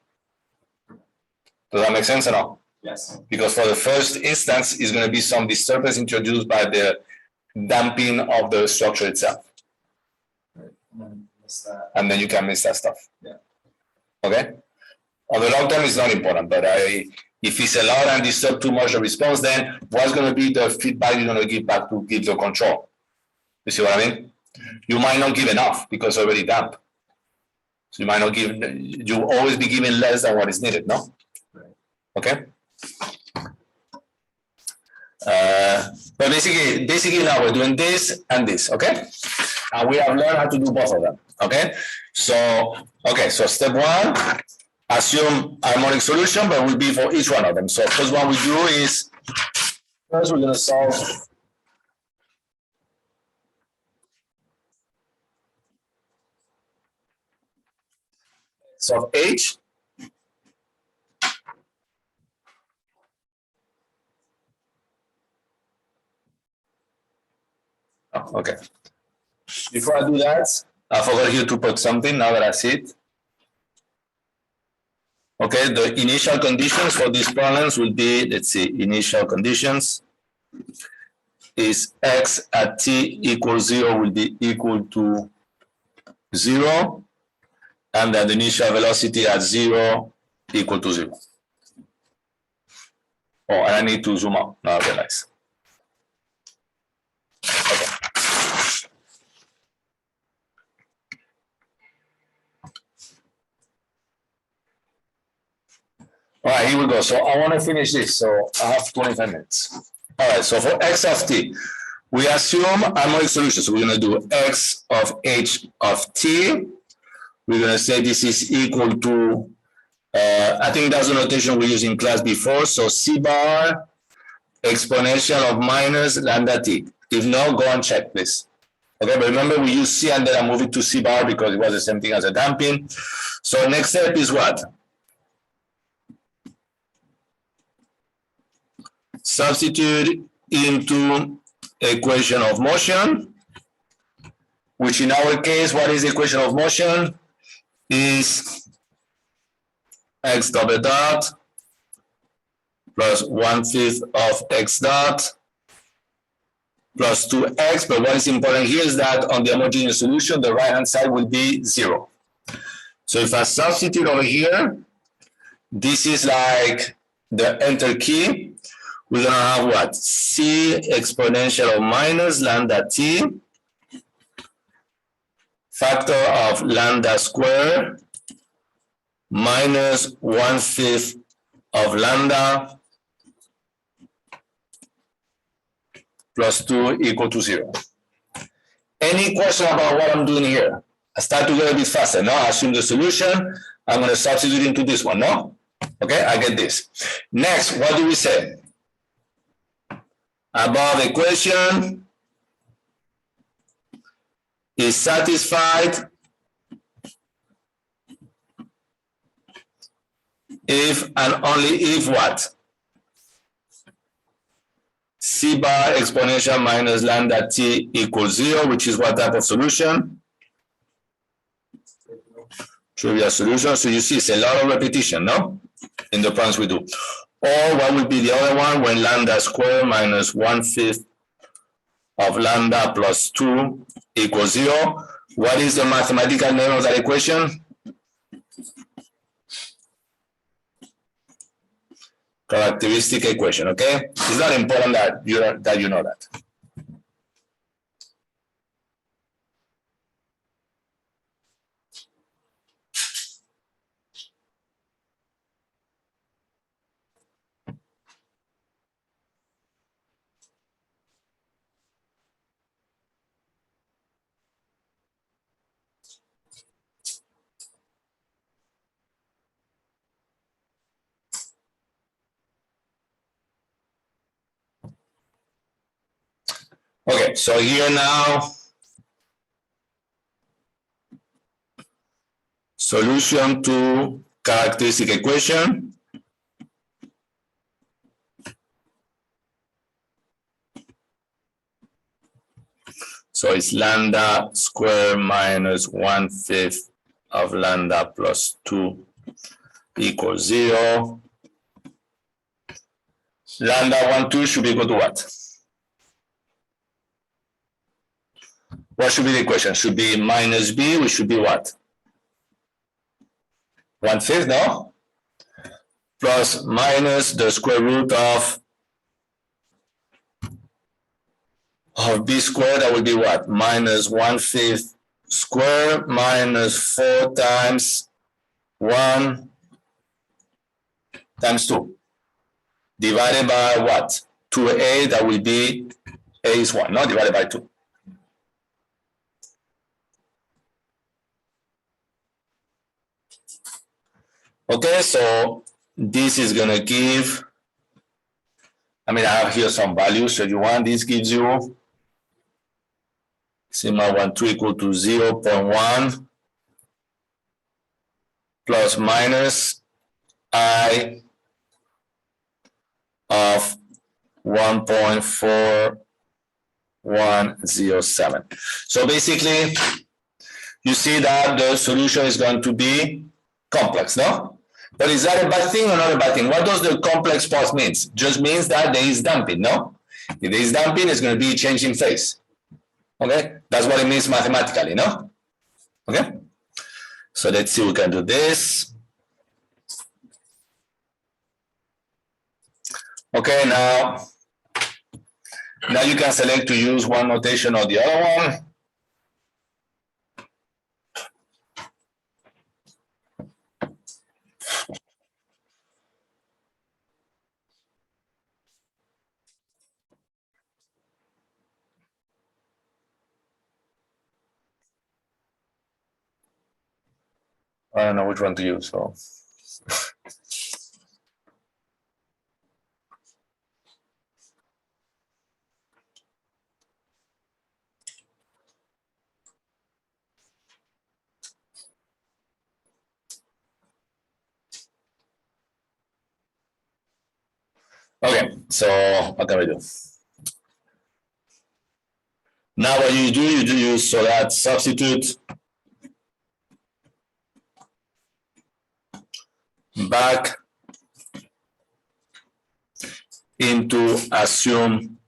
Does that make sense or no? Yes. Because for the first instance, it's going to be some disturbance introduced by the damping of the structure itself. Right. And then miss that. And then you can miss that stuff. Yeah. Okay? On the long term, it's not important, but if it's allowed and disturb too much the response, then what's going to be the feedback you're going to give back to give the control? You see what I mean? You might not give enough because it's already damp. So you might not give, you always be giving less than what is needed, no? Okay. But basically now we're doing this and this, okay? And we have learned how to do both of them, okay? So step one, assume harmonic solution, but will be for each one of them. So first one we do is, first we're gonna solve H. Oh, okay. Before I do that, I forgot here to put something now that I see it. Okay, the initial conditions for these problems will be, let's see, initial conditions is x at t equals 0 will be equal to 0, and then the initial velocity at 0 equal to 0. Oh, and I need to zoom out, now I realize. Okay. All right, here we go. So I want to finish this. So I have 25 minutes. All right, so for x of t, we assume harmonic solution. So we're going to do x of h of t. We're going to say this is equal to, I think that's the notation we used in class before. So c bar exponential of minus lambda t. If not, go and check, please. Okay, but remember we use c and then I move it to c bar because it was the same thing as a damping. So next step is what? Substitute into equation of motion, which in our case, what is the equation of motion? Is x double dot plus 1/5 of x dot plus 2x, but what is important here is that on the homogeneous solution, the right-hand side will be 0. So if I substitute over here, this is like the enter key. We're going to have what? C exponential of minus lambda t factor of lambda square minus 1/5 of lambda plus 2 equal to 0. Any question about what I'm doing here? I start to go a bit faster. Now I assume the solution. I'm going to substitute into this one. No? Okay, I get this. Next, what do we say? Above equation is satisfied if and only if what? C bar exponential minus lambda t equals 0, which is what type of solution? Trivial solution. So you see it's a lot of repetition, no? In the problems we do. Or what would be the other one when lambda squared minus 1/5 of lambda plus 2 equals 0? What is the mathematical name of that equation? Characteristic equation, okay? It's not important that you know that. Okay, so here now, solution to characteristic equation. So it's lambda square minus 1/5 of lambda plus 2 equals 0. Lambda 1, 2 should be equal to what? What should be the equation? Should be minus b, which should be what? 1/5, no? Plus minus the square root of b squared, that would be what? Minus 1/5 square minus 4 times 1 times 2. Divided by what? 2a, that will be a is 1, no? Divided by 2. Okay, so this is going to give, I have here some values. So you want, this gives you sigma 1, 2 equal to 0.1 plus minus I of 1.4107. So basically, you see that the solution is going to be complex, no? But is that a bad thing or not a bad thing? What does the complex pulse means? Just means that there is damping, no? If there is damping, it's going to be a change in phase. Okay, that's what it means mathematically, no? Okay, so let's see, we can do this. Okay, now you can select to use one notation or the other one. I don't know which one to use, so. Okay, so what can we do? Now what you do so that substitute back into assume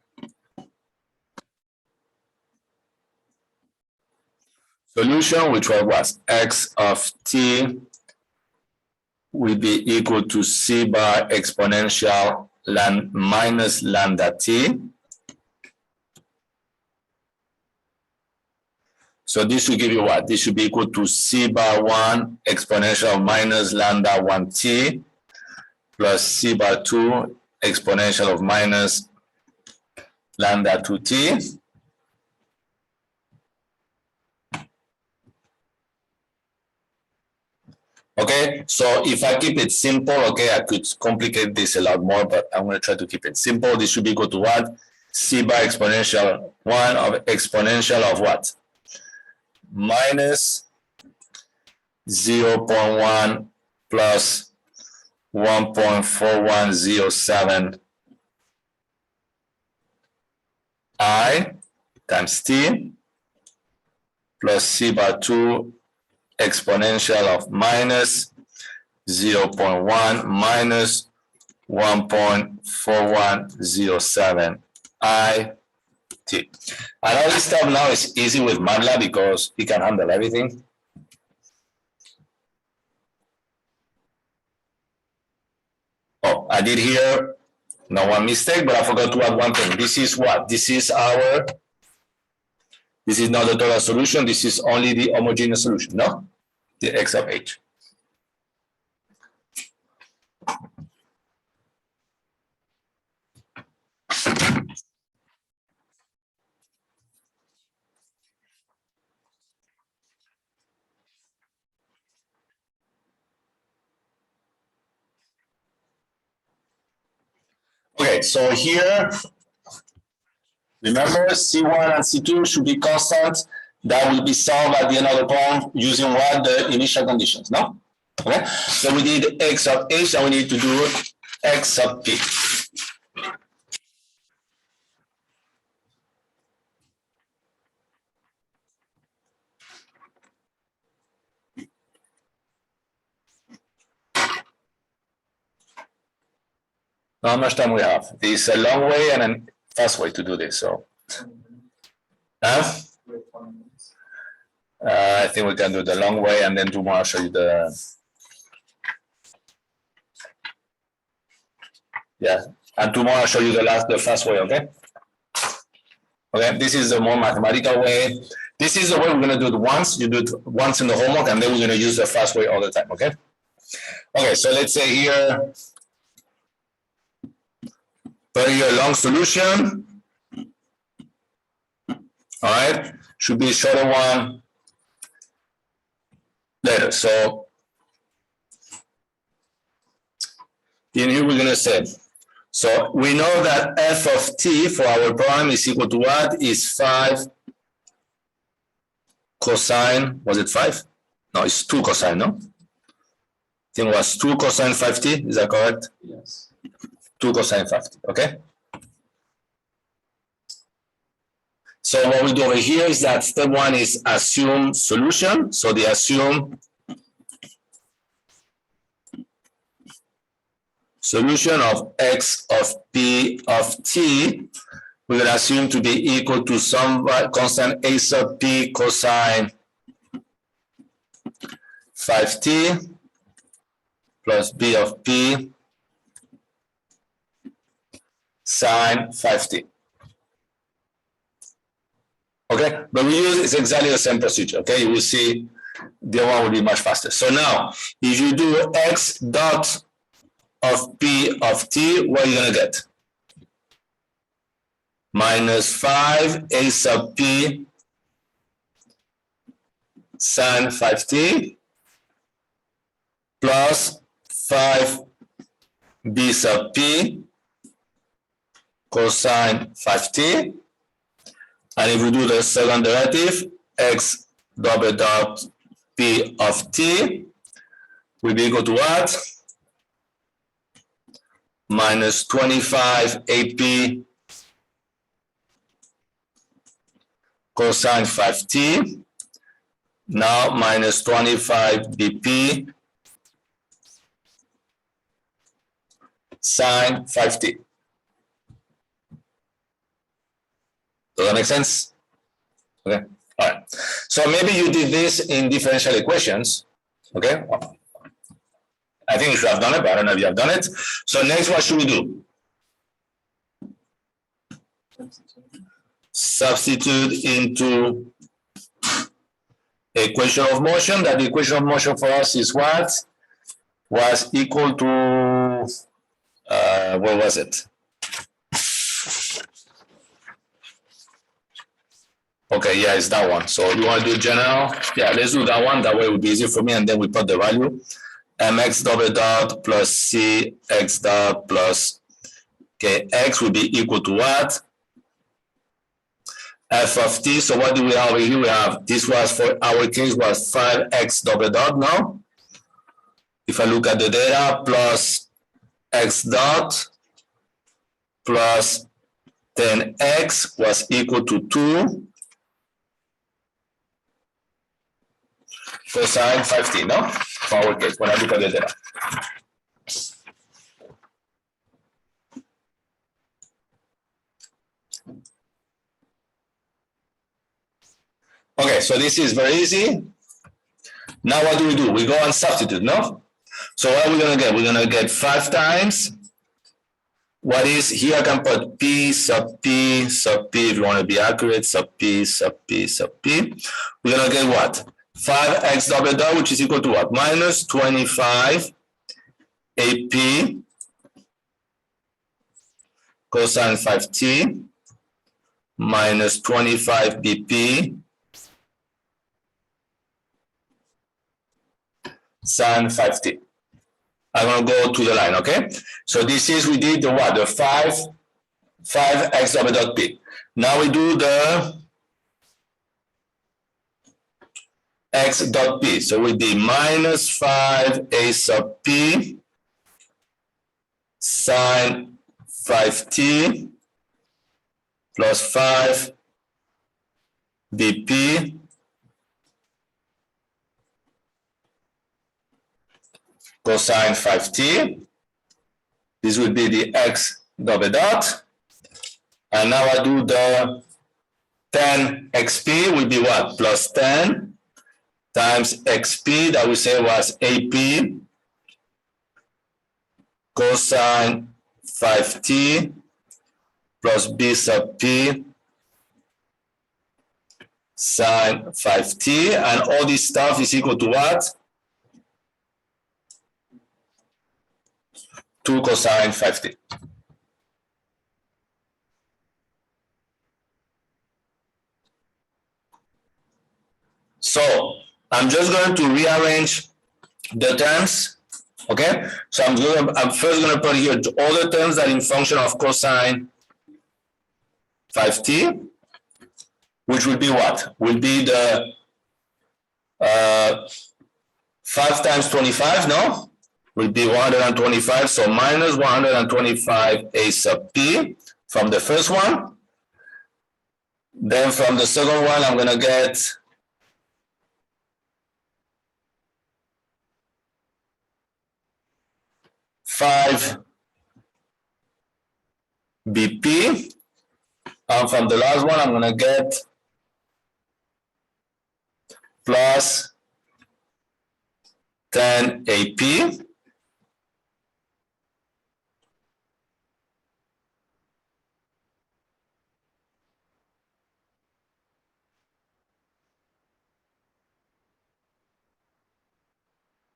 solution, which was x of t will be equal to c bar exponential minus lambda t. So this should give you what? This should be equal to c bar 1 exponential minus lambda 1t plus c bar 2 exponential of minus lambda 2t. Okay, so if I keep it simple, okay, I could complicate this a lot more, but I'm going to try to keep it simple. This should be equal to what? C bar exponential 1 of exponential of what? Minus 0.1 plus 1.4107 I times t plus c bar 2 exponential of minus 0.1 minus 1.4107 I t. And all this stuff now is easy with MATLAB because it can handle everything. Oh, I did here, no one mistake, but I forgot to add one thing. This is what? This is not the total solution, this is only the homogeneous solution, no? The x of h. Okay, so here, remember C1 and C2 should be constant. That will be solved at the end of the problem using what? The initial conditions, no? Okay, so we did x of h and we need to do x of t. How much time we have? There's a long way and a fast way to do this, so. I think we can do the long way and then tomorrow I'll show you the. Yeah, and tomorrow I'll show you the fast way, okay? Okay, this is the more mathematical way. This is the way we're gonna do it once. You do it once in the homework and then we're gonna use the fast way all the time, okay? Okay, so let's say here, for your long solution, all right, should be a shorter one later. So in here we're gonna say, so we know that f of t for our prime is equal to what? Is 5 cosine, was it 5? No, it's 2 cosine, no? I think it was 2 cosine 5t, is that correct? Yes. 2 cosine 5t, okay? So what we do over here is that step 1 is assume solution. So the assume solution of x of p of t, we're going to assume to be equal to some constant a sub p cosine 5t plus b of p sine 5t. Okay, but we use it's exactly the same procedure. Okay, you will see the one will be much faster. So now, if you do x dot of p of t, what are you gonna get? Minus 5 a sub p sine 5t plus 5 b sub p cosine 5t. And if we do the second derivative, x double dot p of t will be equal to what? Minus 25 ap cosine 5t, now minus 25 bp sine 5t. Does that make sense? Okay, all right. So maybe you did this in differential equations, okay? I think you should have done it, but I don't know if you have done it. So next, what should we do? Substitute into equation of motion. That the equation of motion for us is what? Was equal to, what was it? Okay, yeah, it's that one. So you want to do general? Yeah, let's do that one. That way it will be easier for me. And then we put the value. Mx double dot plus c x dot plus, okay, x will be equal to what? F of t. So what do we have here? We have, this was for our case was 5x double dot now. If I look at the data, plus x dot plus 10x was equal to 2 cosine 5t, no? For our case, when I look at the data. Okay, so this is very easy. Now what do? We go and substitute, no? So what are we gonna get? We're gonna get 5 times. What is, here I can put p sub p sub p if you want to be accurate, sub p sub p sub p. We're gonna get what? 5x double dot, which is equal to what? Minus 25 AP cosine 5t minus 25 BP sine 5t. I'm going to go to the line, okay? So this is, we did the what? The 5x double dot p. Now we do the x dot p. So we did minus 5 a sub p sine 5t plus 5 bp cosine 5t. This would be the x double dot. And now I do the 10 xp will be what? Plus 10 times xp, that we say was AP cosine 5t plus b sub p sine 5t, and all this stuff is equal to what? 2 cosine 5t. So I'm just going to rearrange the terms, okay? So I'm first going to put here all the terms that in function of cosine 5t, which will be what? Will be the 5 times 25, no? Will be 125, so minus 125 a sub p from the first one. Then from the second one, I'm going to get 5 BP. And from the last one, I'm going to get plus 10 AP.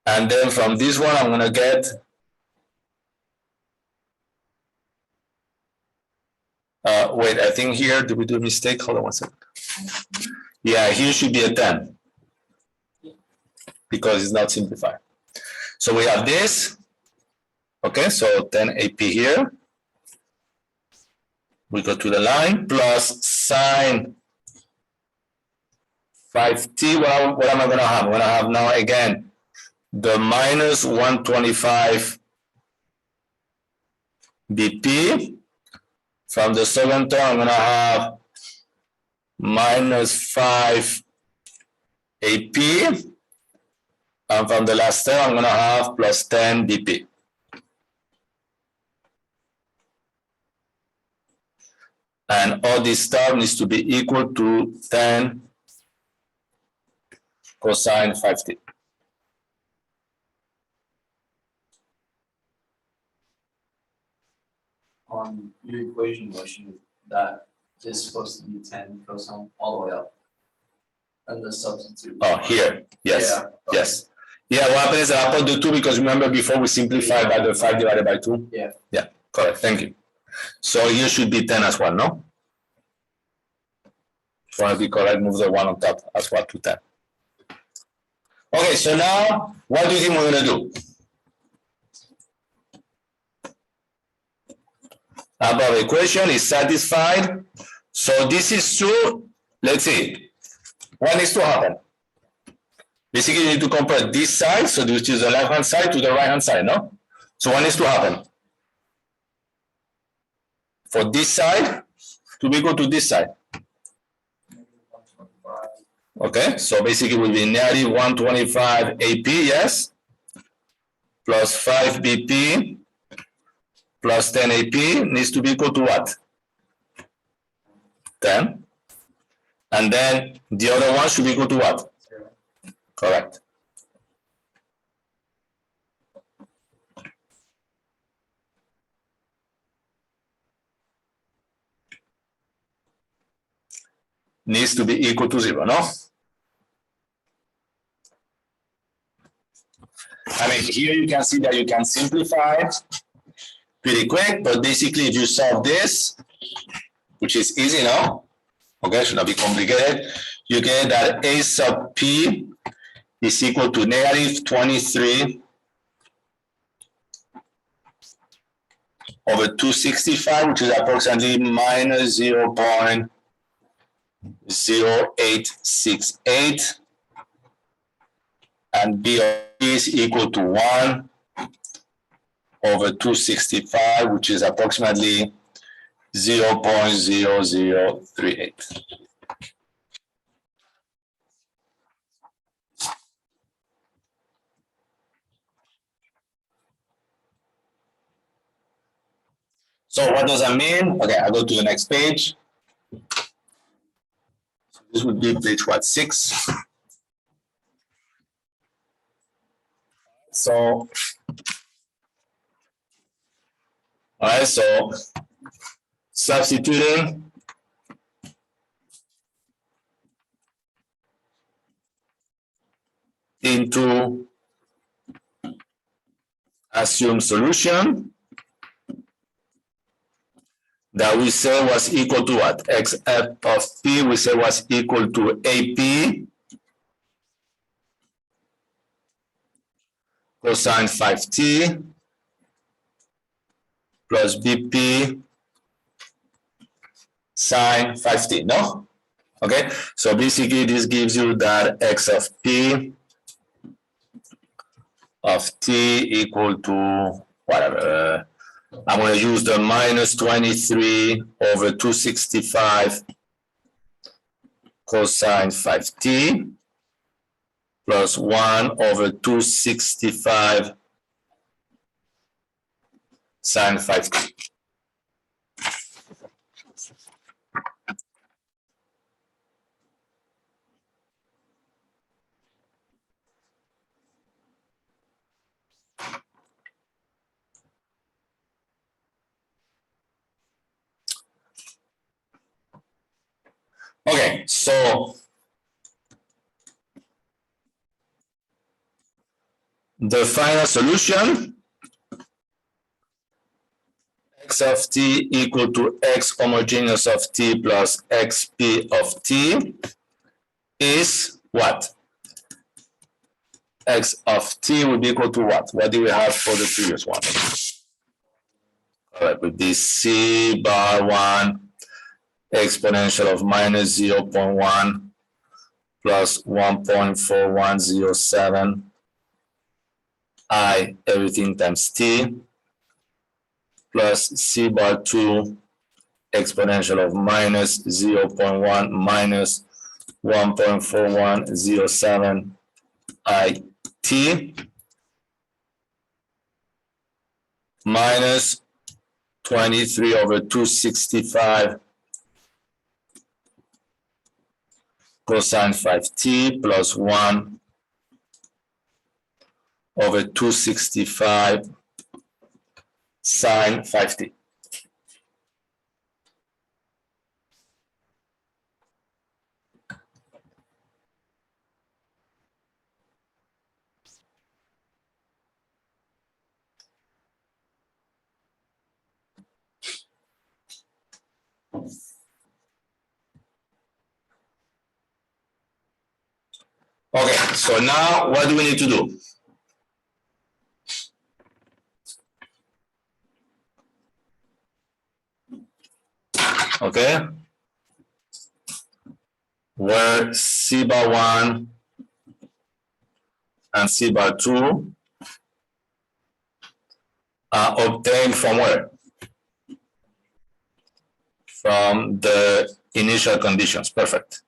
And then from this one, I'm going to get wait, I think here, did we do a mistake? Hold on one second. Yeah, here should be a 10 because it's not simplified. So we have this. Okay, so 10 AP here. We go to the line plus sine 5t. What am I going to have? I'm going to have now again the minus 125 BP. From the second term, I'm going to have minus 5 AP. And from the last term, I'm going to have plus 10 BP. And all this stuff needs to be equal to 10 cosine 5t. On your equation motion, that is supposed to be 10 cosine all the way up. And the substitute. Oh, here, yes, Yeah. yes. Yeah, what happens is I put the 2 because remember before we simplified by the 5 divided by 2? Yeah. Yeah, correct, thank you. So here should be 10 as well, no? If you want to be correct, move the 1 on top as well to 10. Okay, so now, what do you think we're going to do? Above equation is satisfied. So this is true. Let's see. What needs to happen? Basically, you need to compare this side, so which is the left-hand side, to the right-hand side, no? So what needs to happen? For this side to be equal to this side. Okay, so basically it will be negative 125 AP, yes? Plus 5 BP plus 10 AP needs to be equal to what? 10. And then the other one should be equal to what? 0. Correct. Needs to be equal to 0, no? I mean, here you can see that you can simplify pretty quick, but basically if you solve this, which is easy now, okay, should not be complicated, you get that A sub P is equal to negative 23 over 265, which is approximately minus 0.0868, and B is equal to 1 over 265, which is approximately 0.0038. So what does that mean? Okay, I'll go to the next page. So this would be page what, 6? So, all right, so substituting into assumed solution that we say was equal to what? XF of P we say was equal to AP cosine 5t plus BP sine 5t, no? Okay, so basically this gives you that X of P of T equal to whatever. I'm going to use the minus 23 over 265 cosine 5t plus 1 over 265 sine 5t. Okay, so the final solution, x of t equal to x homogeneous of t plus xp of t is what? X of t will be equal to what? What do we have for the previous one? All right, with this c bar 1 exponential of minus 0.1 plus 1.4107 I everything times t plus c bar 2 exponential of minus 0.1 minus 1.4107 I t minus 23 over 265 cosine 5t plus 1 over 265 sine 5t. Okay, so now what do we need to do? Okay, where c bar 1 and c bar 2 are obtained from where? From the initial conditions. Perfect.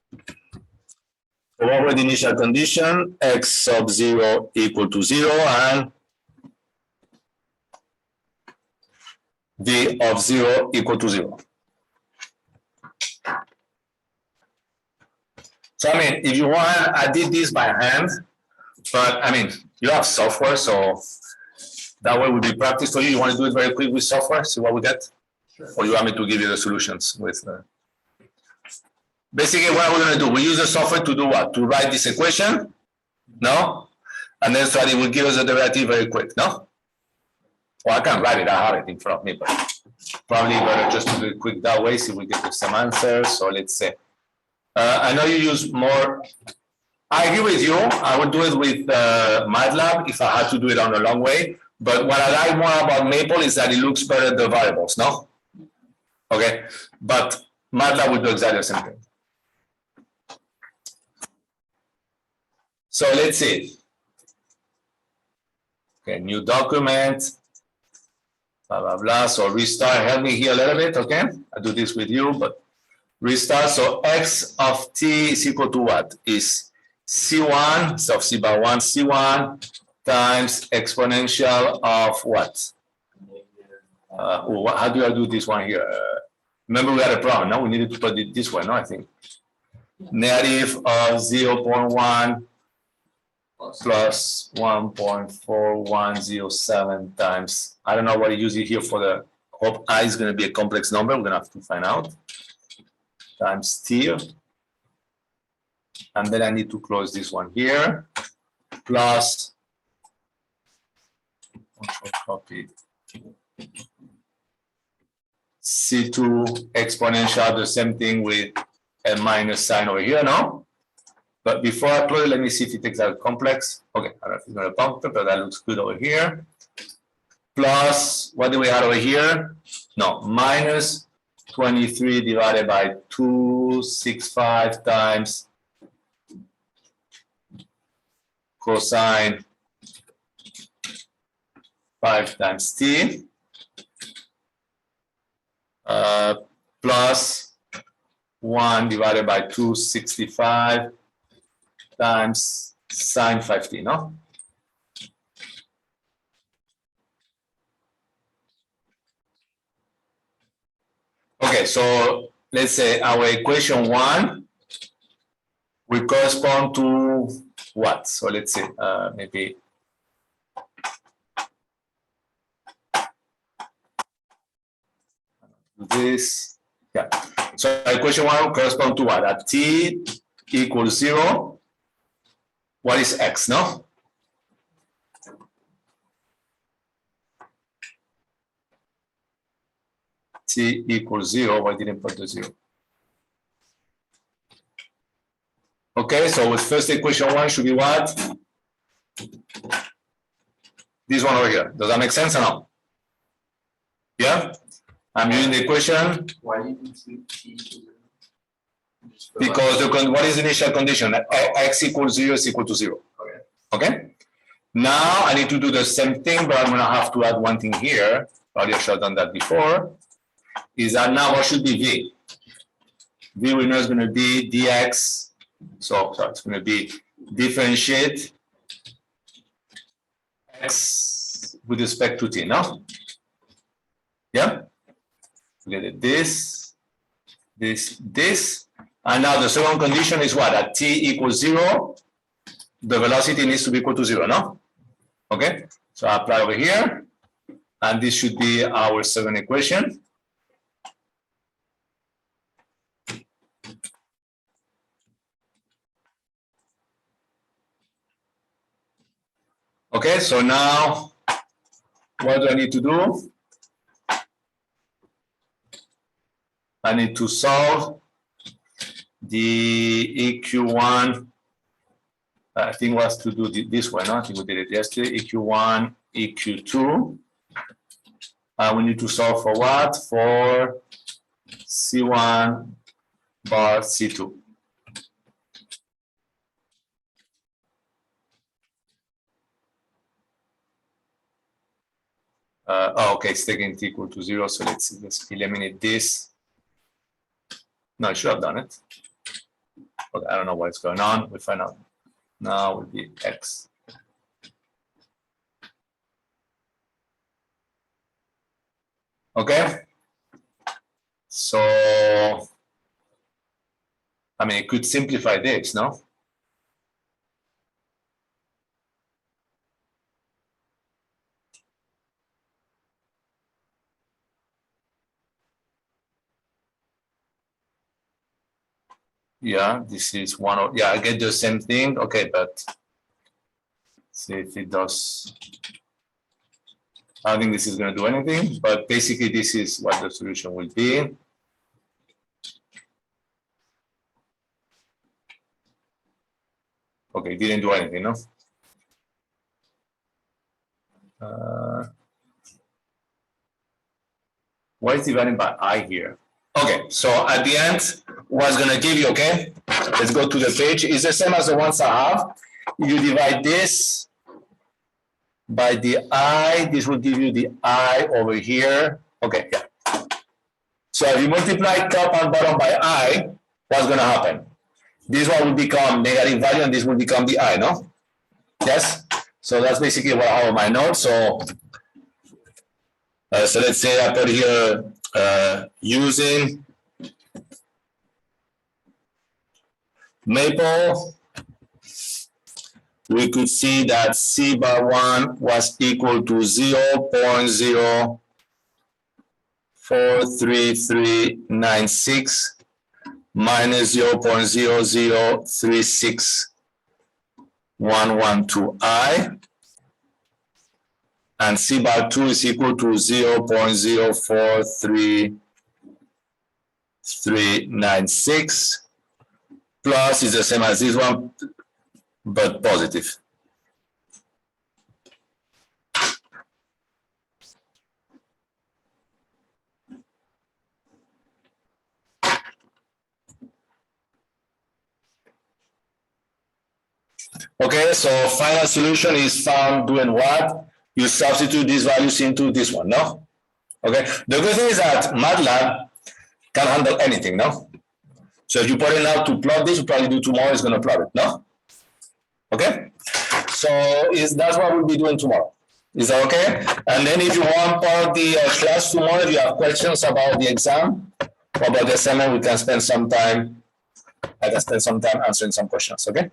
So what were the initial condition? X sub 0 equal to 0 and v of 0 equal to 0. So I mean, if you want, I did this by hand, but I mean, you have software, so that way would be practice for you. You want to do it very quick with software, see what we get? Sure. Or you want me to give you the solutions with basically what we're going to do, we use the software to do what? To write this equation, no? And then so it will give us a derivative very quick, no? Well, I can't write it, I have it in front of me, but probably better just to do it quick that way, see if we get the same answer. So let's say, I know you use more, I agree with you, I would do it with MATLAB if I had to do it on a long way, but what I like more about Maple is that it looks better at the variables, no? Okay, but MATLAB would do exactly the same thing. So let's see. Okay, new document, blah, blah, blah. So restart, help me here a little bit, okay? I do this with you, but restart. So x of t is equal to what? Is c1, so c bar 1, c1 times exponential of what? How do I do this one here? Remember we had a problem, no? We needed to put it this way, no, I think. Negative of 0.1 plus 1.4107 times, I don't know what you use it here for the, hope I is going to be a complex number, we're going to have to find out, times t, and then I need to close this one here, plus, copy, C2 exponential, the same thing with a minus sign over here, no? But before I close it, let me see if it takes out complex. Okay, I don't know if it's going to bump it, but that looks good over here. Plus, what do we have over here? No, minus 23 divided by 265 times cosine 5 times t plus 1 divided by 265 times sine 5t, no? Okay, so let's say our equation 1 will correspond to what? So let's say maybe this, yeah. So equation 1 corresponds to what? At t equals 0, what is x, no? T equals 0, why didn't put the 0? Okay, so with first equation 1 should be what? This one over here. Does that make sense or no? Yeah? I'm using the equation Why do you need to t to 0? because what is the initial condition? X equals 0 is equal to 0. Okay. Okay? Now I need to do the same thing, but I'm going to have to add one thing here. Probably I should have done that before. Is that now what should be V? V we know is going to be dx. So it's going to be differentiate x with respect to t, no? Yeah? We get this, this. And now the second condition is what? At t equals 0, the velocity needs to be equal to 0, no? Okay, so I apply over here, and this should be our second equation. Okay, so now what do I need to do? I need to solve the EQ1. I think was to do this one. No? I think we did it yesterday. EQ1, EQ2. We need to solve for what? For C1 bar C2. Okay, it's taking t equal to 0. So let's eliminate this. No, I should have done it. But I don't know what's going on. We find out. Now will be x. Okay. So, I mean, it could simplify this, no? Yeah, this is one of, yeah, I get the same thing. Okay, but see if it does. I don't think this is going to do anything, but basically this is what the solution will be. Okay, didn't do anything, no? Why is dividing by I here? Okay, so at the end, what's going to give you, okay? Let's go to the page. It's the same as the ones I have. You divide this by the I. This will give you the I over here. Okay, yeah. So if you multiply top and bottom by I, what's going to happen? This one will become negative value, and this will become the I, no? Yes? So that's basically what I have in my notes. So let's say I put here using Maple, we could see that C bar 1 was equal to 0.043396 minus 0.0036112I. And C bar 2 is equal to 0.04396 plus is the same as this one, but positive. Okay, so final solution is found doing what? You substitute these values into this one, no? Okay, the good thing is that MATLAB can handle anything, no? So if you put it now to plot this, you probably do tomorrow, it's going to plot it, no? Okay, so that's what we'll be doing tomorrow. Is that okay? And then if you want part of the class tomorrow, if you have questions about the exam or about the assignment, we can spend some time, I can spend some time answering some questions, okay?